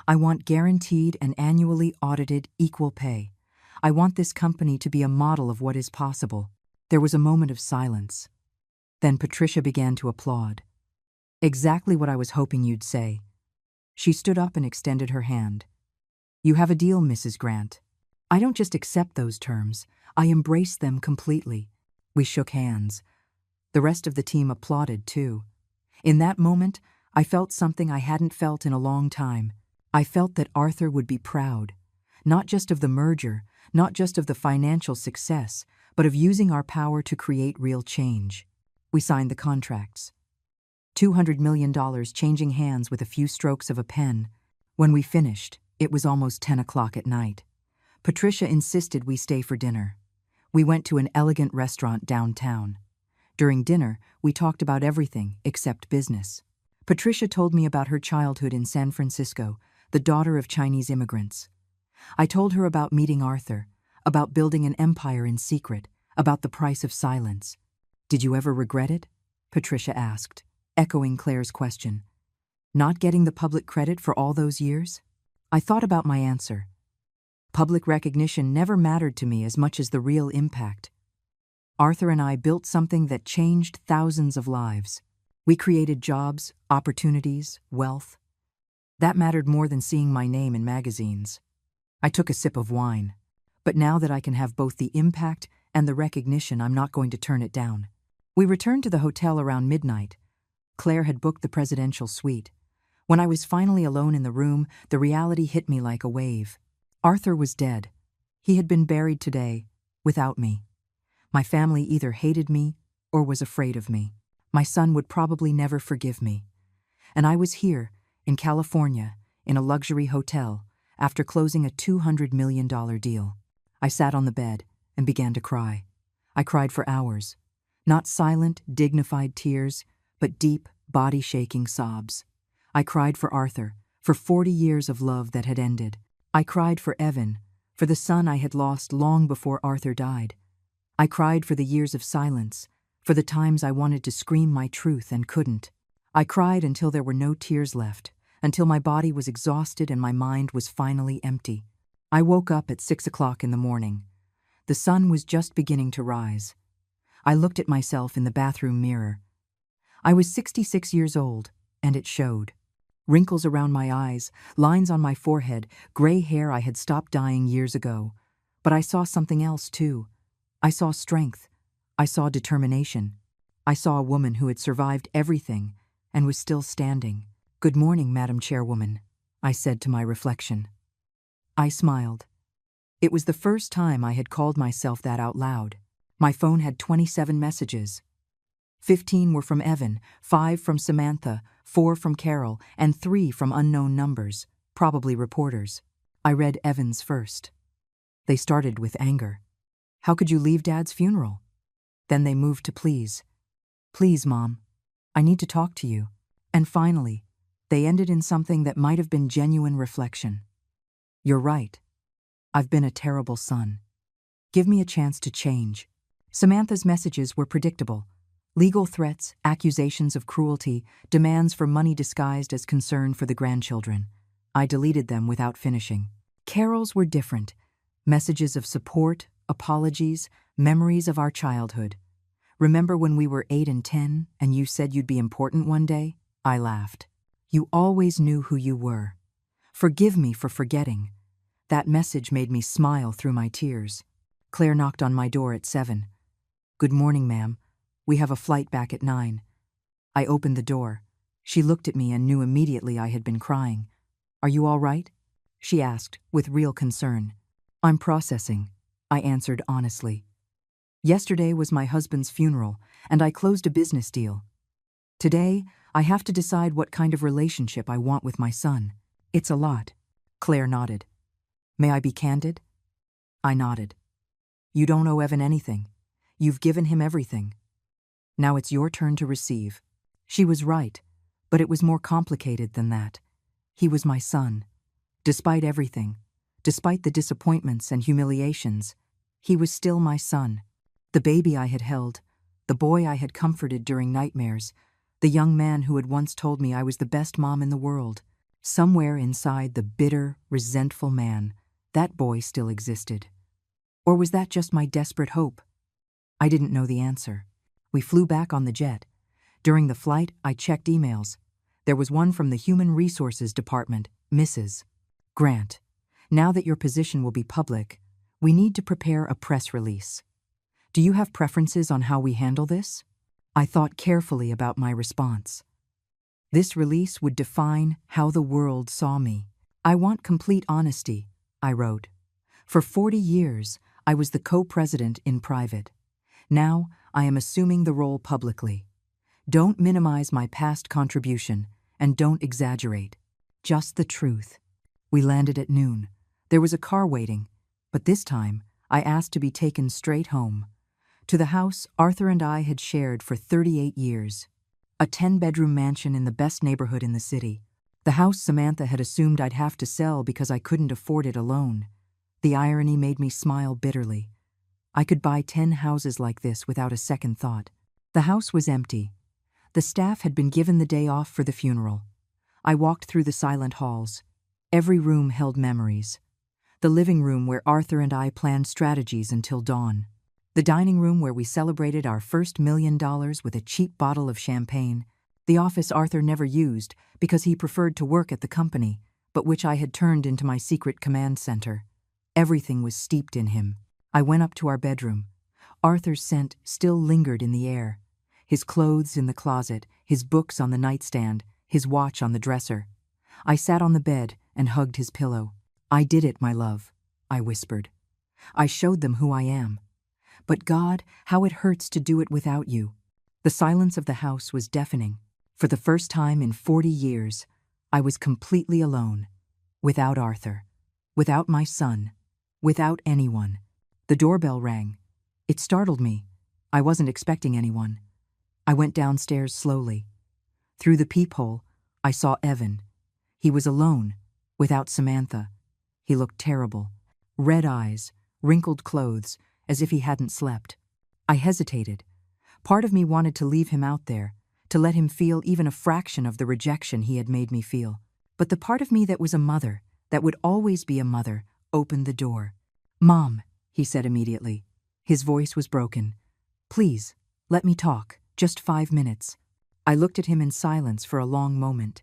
I want guaranteed and annually audited equal pay. I want this company to be a model of what is possible." There was a moment of silence. Then Patricia began to applaud. "Exactly what I was hoping you'd say." She stood up and extended her hand. "You have a deal, Mrs. Grant. I don't just accept those terms, I embrace them completely." We shook hands. The rest of the team applauded, too. In that moment, I felt something I hadn't felt in a long time. I felt that Arthur would be proud, not just of the merger, not just of the financial success, but of using our power to create real change. We signed the contracts. $200 million changing hands with a few strokes of a pen. When we finished, it was almost 10 o'clock at night. Patricia insisted we stay for dinner. We went to an elegant restaurant downtown. During dinner, we talked about everything except business. Patricia told me about her childhood in San Francisco, the daughter of Chinese immigrants. I told her about meeting Arthur, about building an empire in secret, about the price of silence. "Did you ever regret it?" Patricia asked, echoing Claire's question. "Not getting the public credit for all those years?" I thought about my answer. Public recognition never mattered to me as much as the real impact. Arthur and I built something that changed thousands of lives. We created jobs, opportunities, wealth. That mattered more than seeing my name in magazines. I took a sip of wine. But now that I can have both the impact and the recognition, I'm not going to turn it down. We returned to the hotel around midnight. Claire had booked the presidential suite. When I was finally alone in the room, the reality hit me like a wave. Arthur was dead. He had been buried today, without me. My family either hated me or was afraid of me. My son would probably never forgive me. And I was here, in California, in a luxury hotel, after closing a $200 million deal. I sat on the bed and began to cry. I cried for hours. Not silent, dignified tears, but deep, body-shaking sobs. I cried for Arthur, for 40 years of love that had ended. I cried for Evan, for the son I had lost long before Arthur died. I cried for the years of silence, for the times I wanted to scream my truth and couldn't. I cried until there were no tears left, until my body was exhausted and my mind was finally empty. I woke up at 6 o'clock in the morning. The sun was just beginning to rise. I looked at myself in the bathroom mirror. I was 66 years old, and it showed. Wrinkles around my eyes, lines on my forehead, gray hair I had stopped dyeing years ago. But I saw something else, too. I saw strength. I saw determination. I saw a woman who had survived everything and was still standing. "Good morning, Madam Chairwoman," I said to my reflection. I smiled. It was the first time I had called myself that out loud. My phone had 27 messages. 15 were from Evan, 5 from Samantha, 4 from Carol, and 3 from unknown numbers, probably reporters. I read Evan's first. They started with anger. "How could you leave Dad's funeral?" Then they moved to please. "Please, Mom, I need to talk to you." And finally, they ended in something that might have been genuine reflection. "You're right. I've been a terrible son. Give me a chance to change." Samantha's messages were predictable. Legal threats, accusations of cruelty, demands for money disguised as concern for the grandchildren. I deleted them without finishing. Carol's were different. Messages of support, apologies, memories of our childhood. "Remember when we were 8 and 10 and you said you'd be important one day?" I laughed. "You always knew who you were. Forgive me for forgetting." That message made me smile through my tears. Claire knocked on my door at 7. "Good morning, ma'am. We have a flight back at 9. I opened the door. She looked at me and knew immediately I had been crying. "Are you all right?" she asked, with real concern. "I'm processing," I answered honestly. Yesterday was my husband's funeral, and I closed a business deal. Today, I have to decide what kind of relationship I want with my son. It's a lot. Claire nodded. May I be candid? I nodded. You don't owe Evan anything. You've given him everything. Now it's your turn to receive. She was right, but it was more complicated than that. He was my son. Despite everything, despite the disappointments and humiliations, he was still my son. The baby I had held, the boy I had comforted during nightmares, the young man who had once told me I was the best mom in the world. Somewhere inside the bitter, resentful man, that boy still existed. Or was that just my desperate hope? I didn't know the answer. We flew back on the jet. During the flight, I checked emails. There was one from the Human Resources Department, Mrs. Grant. Now that your position will be public, we need to prepare a press release. Do you have preferences on how we handle this? I thought carefully about my response. This release would define how the world saw me. I want complete honesty, I wrote. For 40 years, I was the co-president in private. Now, I am assuming the role publicly. Don't minimize my past contribution, and don't exaggerate. Just the truth. We landed at noon. There was a car waiting, but this time, I asked to be taken straight home. To the house Arthur and I had shared for 38 years. A 10-bedroom mansion in the best neighborhood in the city. The house Samantha had assumed I'd have to sell because I couldn't afford it alone. The irony made me smile bitterly. I could buy 10 houses like this without a second thought. The house was empty. The staff had been given the day off for the funeral. I walked through the silent halls. Every room held memories. The living room where Arthur and I planned strategies until dawn. The dining room where we celebrated our first $1 million with a cheap bottle of champagne. The office Arthur never used because he preferred to work at the company, but which I had turned into my secret command center. Everything was steeped in him. I went up to our bedroom. Arthur's scent still lingered in the air. His clothes in the closet, his books on the nightstand, his watch on the dresser. I sat on the bed and hugged his pillow. I did it, my love, I whispered. I showed them who I am. But God, how it hurts to do it without you. The silence of the house was deafening. For the first time in 40 years, I was completely alone. Without Arthur. Without my son. Without anyone. The doorbell rang. It startled me. I wasn't expecting anyone. I went downstairs slowly. Through the peephole, I saw Evan. He was alone, without Samantha. He looked terrible. Red eyes, wrinkled clothes, as if he hadn't slept. I hesitated. Part of me wanted to leave him out there, to let him feel even a fraction of the rejection he had made me feel. But the part of me that was a mother, that would always be a mother, opened the door. Mom, he said immediately. His voice was broken. Please, let me talk, just 5 minutes. I looked at him in silence for a long moment.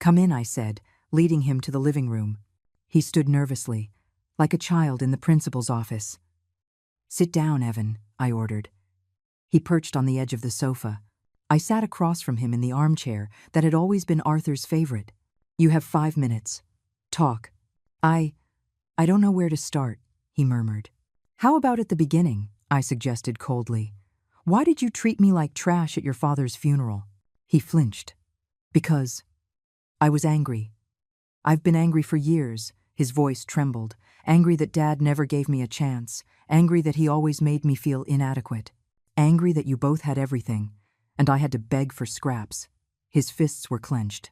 Come in, I said, leading him to the living room. He stood nervously, like a child in the principal's office. Sit down, Evan, I ordered. He perched on the edge of the sofa. I sat across from him in the armchair that had always been Arthur's favorite. You have 5 minutes. Talk. I don't know where to start, he murmured. How about at the beginning, I suggested coldly. Why did you treat me like trash at your father's funeral? He flinched. Because I was angry. I've been angry for years, his voice trembled, angry that Dad never gave me a chance, angry that he always made me feel inadequate, angry that you both had everything, and I had to beg for scraps. His fists were clenched.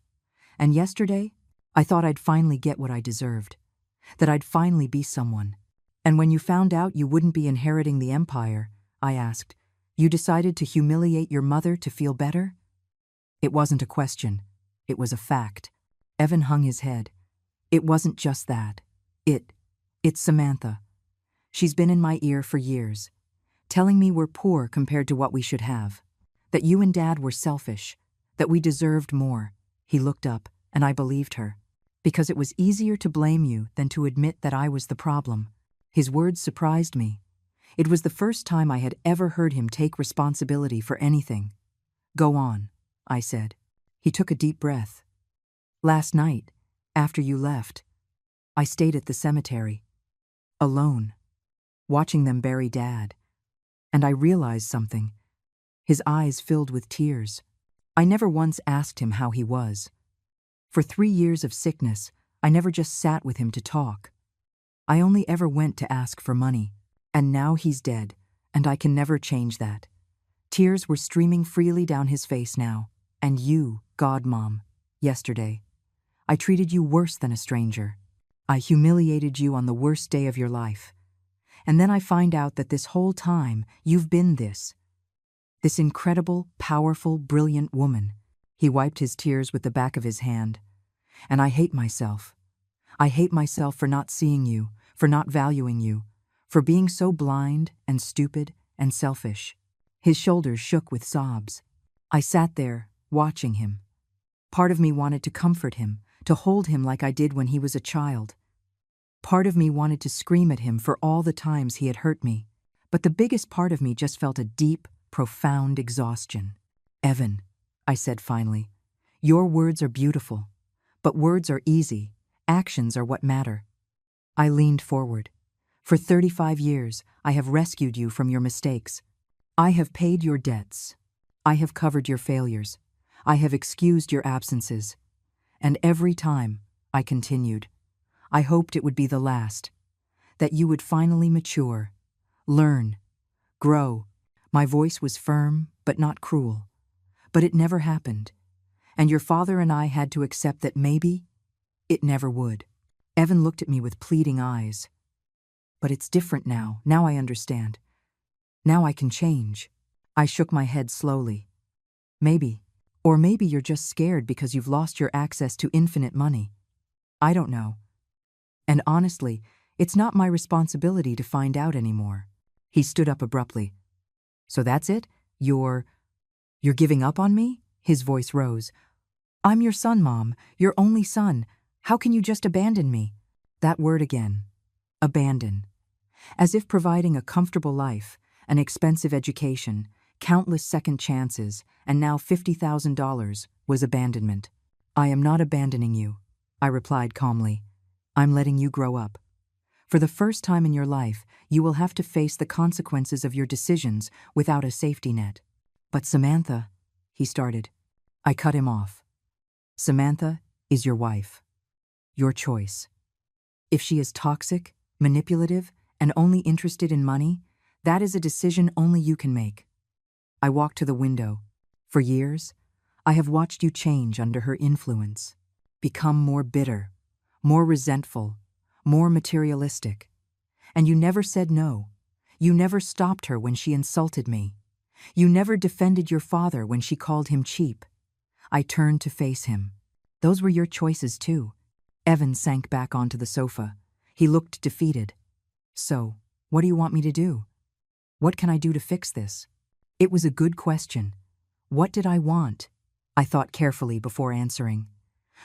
And yesterday, I thought I'd finally get what I deserved, that I'd finally be someone. And when you found out you wouldn't be inheriting the empire, I asked, you decided to humiliate your mother to feel better? It wasn't a question. It was a fact. Evan hung his head. It wasn't just that. It's Samantha. She's been in my ear for years, telling me we're poor compared to what we should have, that you and Dad were selfish, that we deserved more. He looked up, and I believed her, because it was easier to blame you than to admit that I was the problem. His words surprised me. It was the first time I had ever heard him take responsibility for anything. Go on, I said. He took a deep breath. Last night, after you left, I stayed at the cemetery, alone, watching them bury Dad. And I realized something. His eyes filled with tears. I never once asked him how he was. For 3 years of sickness, I never just sat with him to talk. I only ever went to ask for money. And now he's dead, and I can never change that. Tears were streaming freely down his face now. And you, Godmom, yesterday. I treated you worse than a stranger. I humiliated you on the worst day of your life. And then I find out that this whole time you've been this incredible, powerful, brilliant woman. He wiped his tears with the back of his hand. And I hate myself. I hate myself for not seeing you, for not valuing you, for being so blind and stupid and selfish. His shoulders shook with sobs. I sat there, watching him. Part of me wanted to comfort him, to hold him like I did when he was a child. Part of me wanted to scream at him for all the times he had hurt me. But the biggest part of me just felt a deep, profound exhaustion. Evan, I said finally, your words are beautiful, but words are easy, actions are what matter. I leaned forward. For 35 years, I have rescued you from your mistakes. I have paid your debts. I have covered your failures. I have excused your absences. And every time, I continued, I hoped it would be the last, that you would finally mature, learn, grow. My voice was firm, but not cruel. But it never happened. And your father and I had to accept that maybe it never would. Evan looked at me with pleading eyes. But it's different now. Now I understand. Now I can change. I shook my head slowly. Maybe. Or maybe you're just scared because you've lost your access to infinite money. I don't know. And honestly, it's not my responsibility to find out anymore. He stood up abruptly. So that's it? You're giving up on me? His voice rose. I'm your son, Mom, your only son. How can you just abandon me? That word again. Abandon. As if providing a comfortable life, an expensive education, countless second chances, and now $50,000 was abandonment. I am not abandoning you, I replied calmly. I'm letting you grow up. For the first time in your life, you will have to face the consequences of your decisions without a safety net. But Samantha, he started. I cut him off. Samantha is your wife. Your choice. If she is toxic, manipulative, and only interested in money, that is a decision only you can make. I walked to the window. For years, I have watched you change under her influence, become more bitter, more resentful, more materialistic. And you never said no. You never stopped her when she insulted me. You never defended your father when she called him cheap. I turned to face him. Those were your choices too. Evan sank back onto the sofa. He looked defeated. So, what do you want me to do? What can I do to fix this? It was a good question. What did I want? I thought carefully before answering.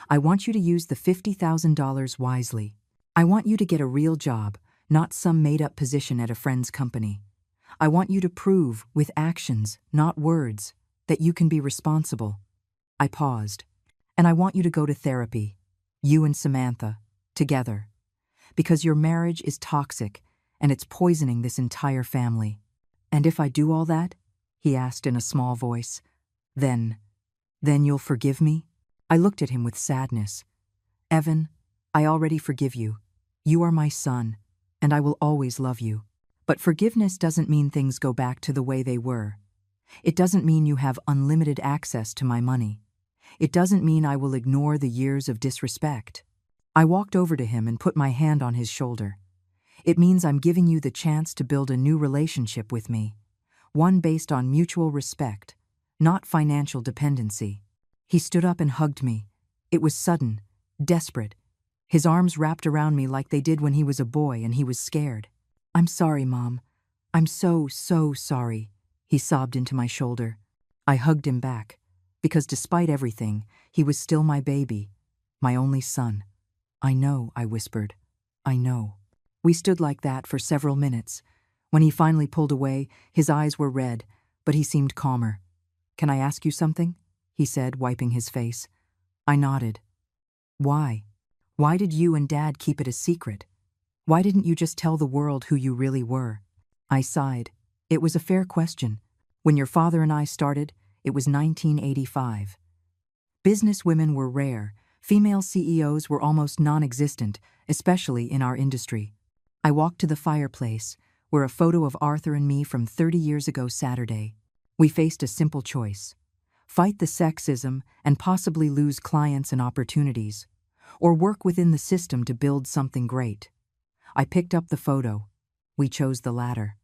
I want you to use the $50,000 wisely. I want you to get a real job, not some made-up position at a friend's company. I want you to prove, with actions, not words, that you can be responsible. I paused. And I want you to go to therapy, you and Samantha, together. Because your marriage is toxic, and it's poisoning this entire family. And if I do all that, he asked in a small voice, then you'll forgive me? I looked at him with sadness. Evan, I already forgive you. You are my son, and I will always love you. But forgiveness doesn't mean things go back to the way they were. It doesn't mean you have unlimited access to my money. It doesn't mean I will ignore the years of disrespect. I walked over to him and put my hand on his shoulder. It means I'm giving you the chance to build a new relationship with me, one based on mutual respect, not financial dependency. He stood up and hugged me. It was sudden, desperate. His arms wrapped around me like they did when he was a boy and he was scared. I'm sorry, Mom. I'm so sorry, he sobbed into my shoulder. I hugged him back, because despite everything, he was still my baby, my only son. I know, I whispered. I know. We stood like that for several minutes. When he finally pulled away, his eyes were red, but he seemed calmer. Can I ask you something? He said, wiping his face. I nodded. Why? Why did you and Dad keep it a secret? Why didn't you just tell the world who you really were? I sighed. It was a fair question. When your father and I started, it was 1985. Businesswomen were rare. Female CEOs were almost non-existent, especially in our industry. I walked to the fireplace, where a photo of Arthur and me from 30 years ago Saturday. We faced a simple choice: fight the sexism and possibly lose clients and opportunities, or work within the system to build something great. I picked up the photo. We chose the latter.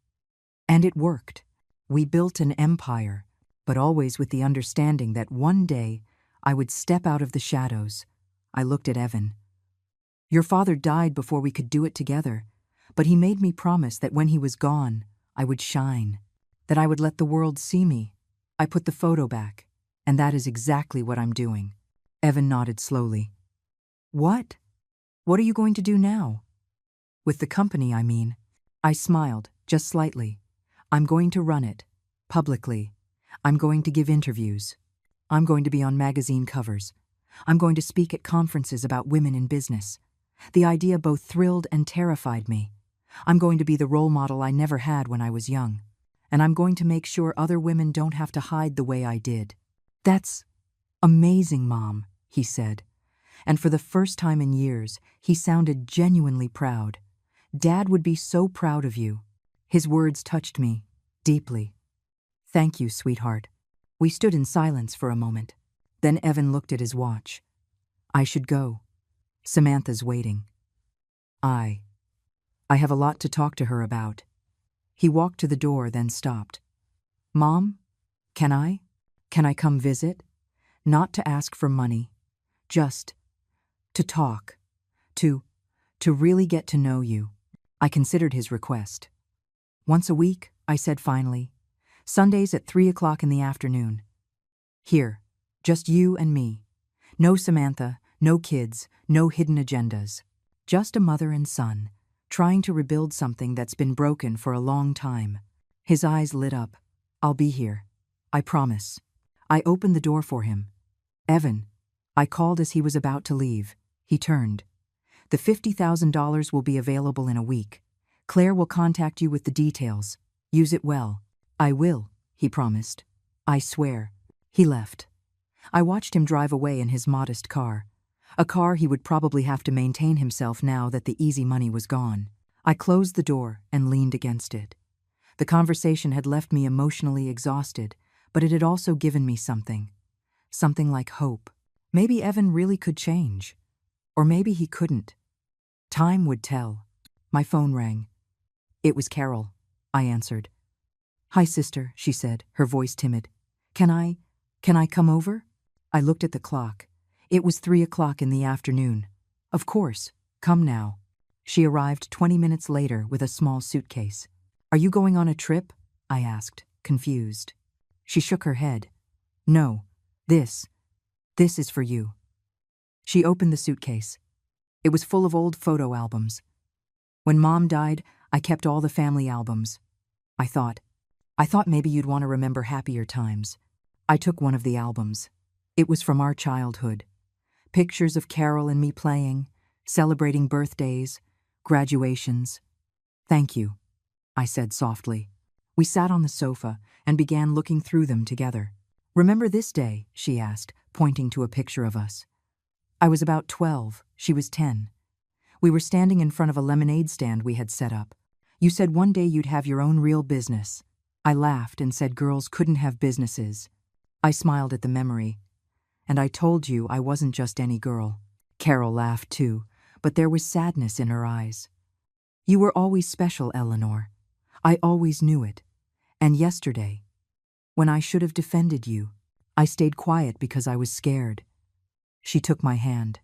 And it worked. We built an empire, but always with the understanding that one day I would step out of the shadows. I looked at Evan. Your father died before we could do it together, but he made me promise that when he was gone, I would shine, that I would let the world see me. I put the photo back, and that is exactly what I'm doing. Evan nodded slowly. What? What are you going to do now? With the company, I mean. I smiled, just slightly. I'm going to run it, publicly. I'm going to give interviews. I'm going to be on magazine covers. I'm going to speak at conferences about women in business. The idea both thrilled and terrified me. I'm going to be the role model I never had when I was young. And I'm going to make sure other women don't have to hide the way I did. That's amazing, Mom, he said. And for the first time in years, he sounded genuinely proud. Dad would be so proud of you. His words touched me deeply. Thank you, sweetheart. We stood in silence for a moment. Then Evan looked at his watch. I should go. Samantha's waiting. I have a lot to talk to her about. He walked to the door, then stopped. Mom, can I come visit? Not to ask for money, just to talk, to really get to know you. I considered his request. Once a week, I said finally. Sundays at 3 o'clock in the afternoon. Here, just you and me. No Samantha, no kids, no hidden agendas. Just a mother and son, trying to rebuild something that's been broken for a long time. His eyes lit up. I'll be here. I promise. I opened the door for him. Evan, I called as he was about to leave. He turned. The $50,000 will be available in a week. Claire will contact you with the details. Use it well. I will, he promised. I swear. He left. I watched him drive away in his modest car. A car he would probably have to maintain himself now that the easy money was gone. I closed the door and leaned against it. The conversation had left me emotionally exhausted, but it had also given me something. Something like hope. Maybe Evan really could change. Or maybe he couldn't. Time would tell. My phone rang. It was Carol, I answered. Hi, sister, she said, her voice timid. Can I come over? I looked at the clock. It was 3 o'clock in the afternoon. Of course, come now. She arrived 20 minutes later with a small suitcase. Are you going on a trip? I asked, confused. She shook her head. No, this is for you. She opened the suitcase. It was full of old photo albums. When Mom died, I kept all the family albums. I thought maybe you'd want to remember happier times. I took one of the albums. It was from our childhood. Pictures of Carol and me playing, celebrating birthdays, graduations. Thank you, I said softly. We sat on the sofa and began looking through them together. Remember this day? She asked, pointing to a picture of us. I was about 12, she was 10. We were standing in front of a lemonade stand we had set up. You said one day you'd have your own real business. I laughed and said girls couldn't have businesses. I smiled at the memory. And I told you I wasn't just any girl. Carol laughed too, but there was sadness in her eyes. You were always special, Eleanor. I always knew it. And yesterday, when I should have defended you, I stayed quiet because I was scared. She took my hand.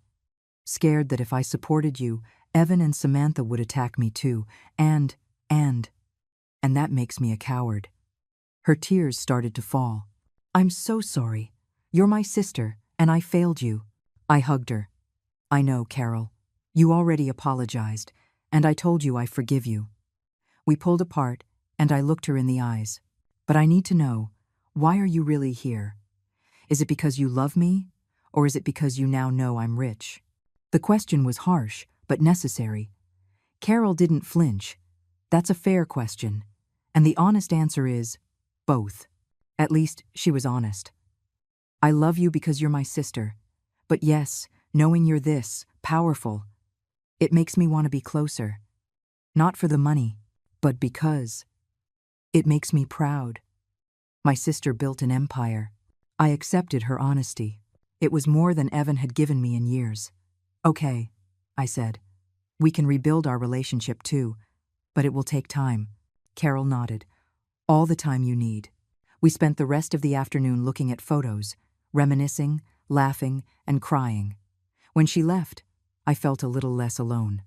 Scared that if I supported you, Evan and Samantha would attack me too, and that makes me a coward. Her tears started to fall. I'm so sorry. You're my sister, and I failed you. I hugged her. I know, Carol. You already apologized, and I told you I forgive you. We pulled apart, and I looked her in the eyes. But I need to know, why are you really here? Is it because you love me, or is it because you now know I'm rich? The question was harsh, but necessary. Carol didn't flinch. That's a fair question. And the honest answer is both. At least, she was honest. I love you because you're my sister. But yes, knowing you're this powerful, it makes me want to be closer. Not for the money, but because it makes me proud. My sister built an empire. I accepted her honesty. It was more than Evan had given me in years. Okay, I said. We can rebuild our relationship too, but it will take time. Carol nodded. All the time you need. We spent the rest of the afternoon looking at photos, reminiscing, laughing, and crying. When she left, I felt a little less alone.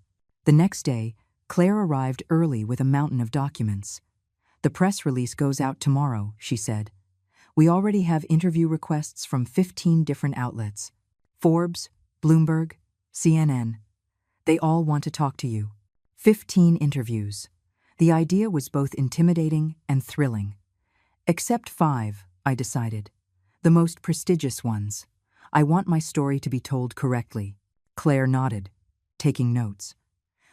The next day, Claire arrived early with a mountain of documents. The press release goes out tomorrow, she said. We already have interview requests from 15 different outlets. Forbes, Bloomberg, CNN. They all want to talk to you. 15 interviews. The idea was both intimidating and thrilling. Except 5, I decided. The most prestigious ones. I want my story to be told correctly. Claire nodded, taking notes.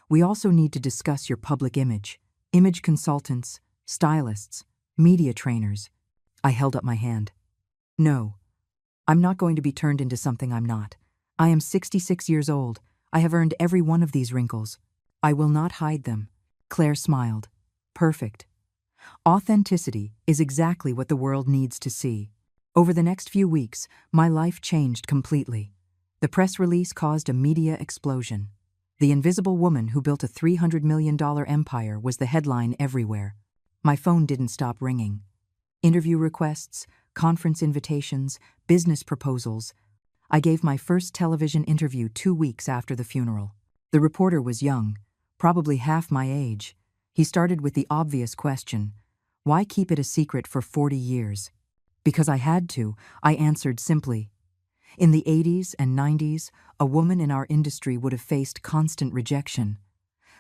We also need to discuss your public image consultants, stylists, media trainers. I held up my hand. No, I'm not going to be turned into something I'm not. I am 66 years old. I have earned every one of these wrinkles. I will not hide them. Claire smiled. Perfect. Authenticity is exactly what the world needs to see. Over the next few weeks, my life changed completely. The press release caused a media explosion. The invisible woman who built a $300 million empire was the headline everywhere. My phone didn't stop ringing. Interview requests, conference invitations, business proposals. I gave my first television interview 2 weeks after the funeral. The reporter was young, probably half my age. He started with the obvious question, why keep it a secret for 40 years? Because I had to, I answered simply. In the 80s and 90s, a woman in our industry would have faced constant rejection.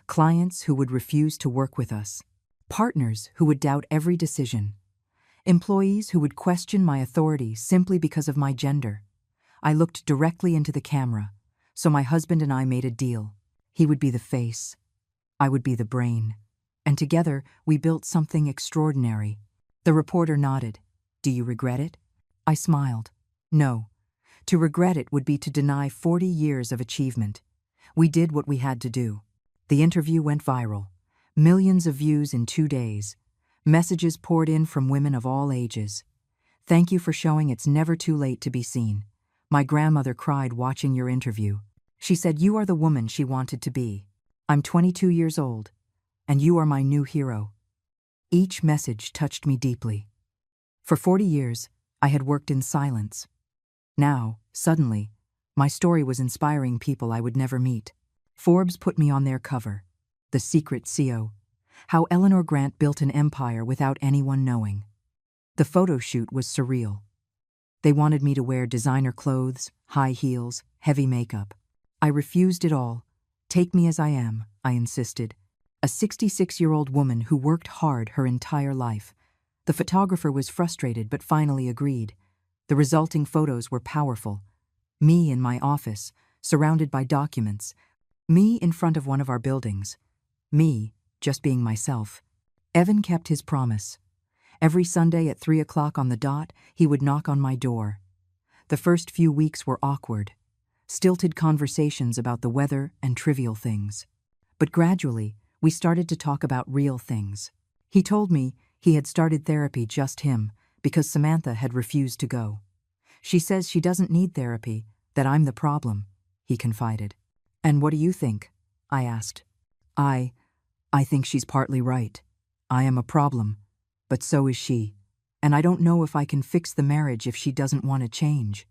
Clients who would refuse to work with us. Partners who would doubt every decision. Employees who would question my authority simply because of my gender. I looked directly into the camera, so my husband and I made a deal. He would be the face. I would be the brain. And together, we built something extraordinary. The reporter nodded. Do you regret it? I smiled. No. To regret it would be to deny 40 years of achievement. We did what we had to do. The interview went viral. Millions of views in 2 days. Messages poured in from women of all ages. Thank you for showing it's never too late to be seen. My grandmother cried watching your interview. She said you are the woman she wanted to be. I'm 22 years old, and you are my new hero. Each message touched me deeply. For 40 years, I had worked in silence. Now, suddenly, my story was inspiring people I would never meet. Forbes put me on their cover. The Secret CO. How Eleanor Grant built an empire without anyone knowing. The photo shoot was surreal. They wanted me to wear designer clothes, high heels, heavy makeup. I refused it all. Take me as I am, I insisted. A 66-year-old woman who worked hard her entire life. The photographer was frustrated but finally agreed. The resulting photos were powerful. Me in my office, surrounded by documents. Me in front of one of our buildings. Me, just being myself. Evan kept his promise. Every Sunday at 3 o'clock on the dot, he would knock on my door. The first few weeks were awkward. Stilted conversations about the weather and trivial things. But gradually, we started to talk about real things. He told me he had started therapy just him, because Samantha had refused to go. She says she doesn't need therapy, that I'm the problem, he confided. And what do you think? I asked. I think she's partly right. I am a problem, but so is she. And I don't know if I can fix the marriage if she doesn't want to change.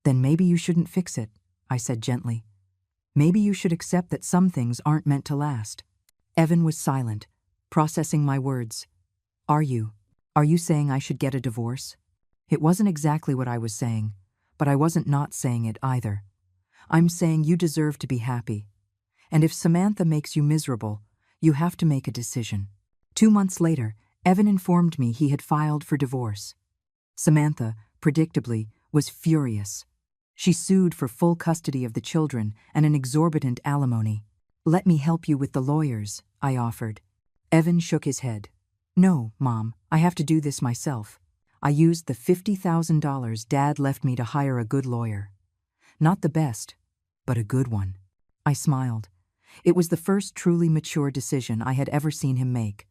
Then maybe you shouldn't fix it, I said gently. Maybe you should accept that some things aren't meant to last. Evan was silent, processing my words. Are you saying I should get a divorce? It wasn't exactly what I was saying, but I wasn't not saying it either. I'm saying you deserve to be happy. And if Samantha makes you miserable, you have to make a decision. 2 months later, Evan informed me he had filed for divorce. Samantha, predictably, was furious. She sued for full custody of the children and an exorbitant alimony. Let me help you with the lawyers, I offered. Evan shook his head. No, Mom, I have to do this myself. I used the $50,000 Dad left me to hire a good lawyer. Not the best, but a good one. I smiled. It was the first truly mature decision I had ever seen him make.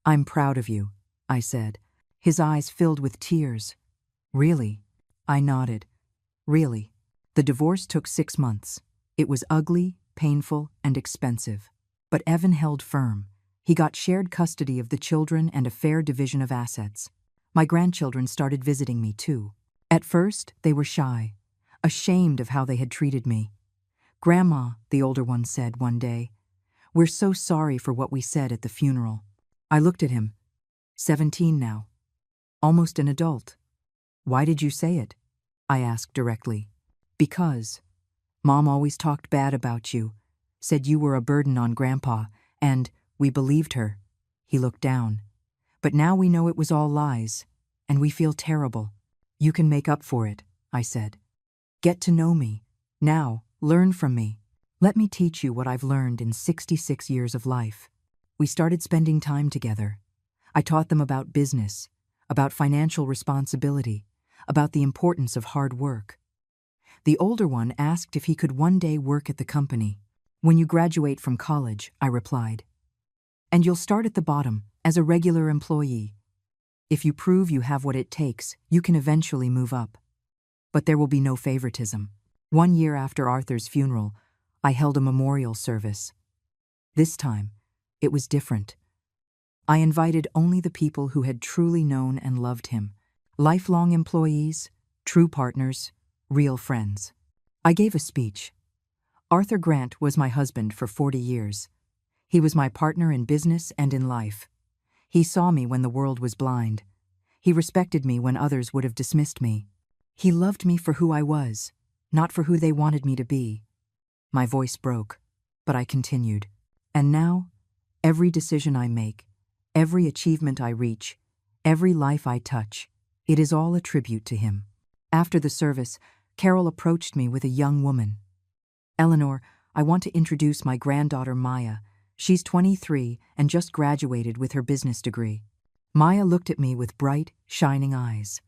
I'm proud of you, I said. His eyes filled with tears. Really? I nodded. Really. The divorce took 6 months. It was ugly, painful, and expensive. But Evan held firm. He got shared custody of the children and a fair division of assets. My grandchildren started visiting me too. At first, they were shy, ashamed of how they had treated me. Grandma, the older one said one day, "We're so sorry for what we said at the funeral." I looked at him. 17 now. Almost an adult. "Why did you say it?" I asked directly. "Because Mom always talked bad about you, said you were a burden on Grandpa, and we believed her." He looked down. "But now we know it was all lies, and we feel terrible." "You can make up for it," I said. "Get to know me. Now, learn from me. Let me teach you what I've learned in 66 years of life." We started spending time together. I taught them about business, about financial responsibility, about the importance of hard work. The older one asked if he could one day work at the company. "When you graduate from college," I replied. "And you'll start at the bottom, as a regular employee. If you prove you have what it takes, you can eventually move up. But there will be no favoritism." 1 year after Arthur's funeral, I held a memorial service. This time, it was different. I invited only the people who had truly known and loved him. Lifelong employees, true partners, real friends. I gave a speech. Arthur Grant was my husband for 40 years. He was my partner in business and in life. He saw me when the world was blind. He respected me when others would have dismissed me. He loved me for who I was, not for who they wanted me to be. My voice broke, but I continued. And now, every decision I make, every achievement I reach, every life I touch, it is all a tribute to him. After the service, Carol approached me with a young woman. "Eleanor, I want to introduce my granddaughter Maya. She's 23 and just graduated with her business degree." Maya looked at me with bright, shining eyes.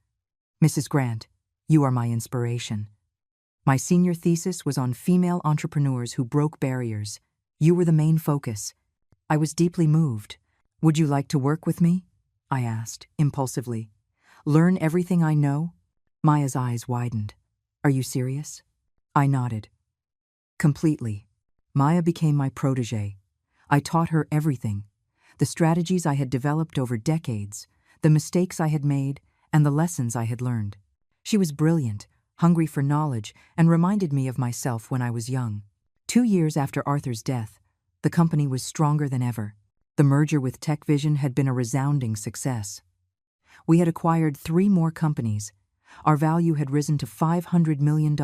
"Mrs. Grant, you are my inspiration. My senior thesis was on female entrepreneurs who broke barriers. You were the main focus." I was deeply moved. "Would you like to work with me?" I asked, impulsively. "Learn everything I know?" Maya's eyes widened. "Are you serious?" I nodded. Completely. Maya became my protégé. I taught her everything. The strategies I had developed over decades, the mistakes I had made, and the lessons I had learned. She was brilliant, hungry for knowledge, and reminded me of myself when I was young. 2 years after Arthur's death, the company was stronger than ever. The merger with TechVision had been a resounding success. We had acquired 3 more companies. Our value had risen to $500 million,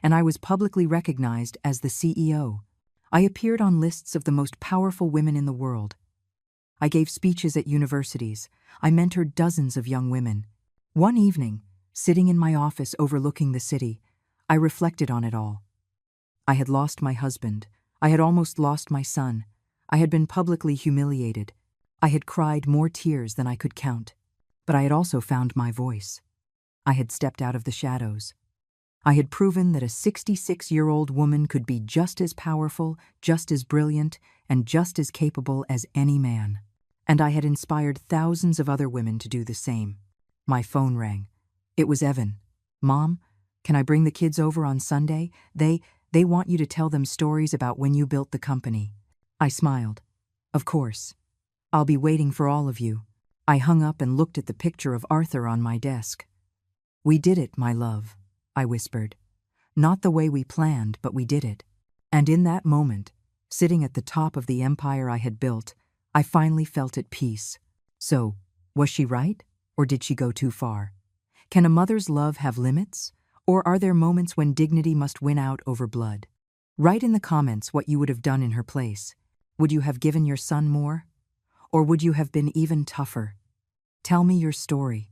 and I was publicly recognized as the CEO. I appeared on lists of the most powerful women in the world. I gave speeches at universities. I mentored dozens of young women. One evening, sitting in my office overlooking the city, I reflected on it all. I had lost my husband. I had almost lost my son. I had been publicly humiliated. I had cried more tears than I could count. But I had also found my voice. I had stepped out of the shadows. I had proven that a 66-year-old woman could be just as powerful, just as brilliant, and just as capable as any man. And I had inspired thousands of other women to do the same. My phone rang. It was Evan. "Mom, can I bring the kids over on Sunday? They want you to tell them stories about when you built the company." I smiled. "Of course. I'll be waiting for all of you." I hung up and looked at the picture of Arthur on my desk. "We did it, my love," I whispered. "Not the way we planned, but we did it." And in that moment, sitting at the top of the empire I had built, I finally felt at peace. So, was she right, or did she go too far? Can a mother's love have limits, or are there moments when dignity must win out over blood? Write in the comments what you would have done in her place. Would you have given your son more? Or would you have been even tougher? Tell me your story.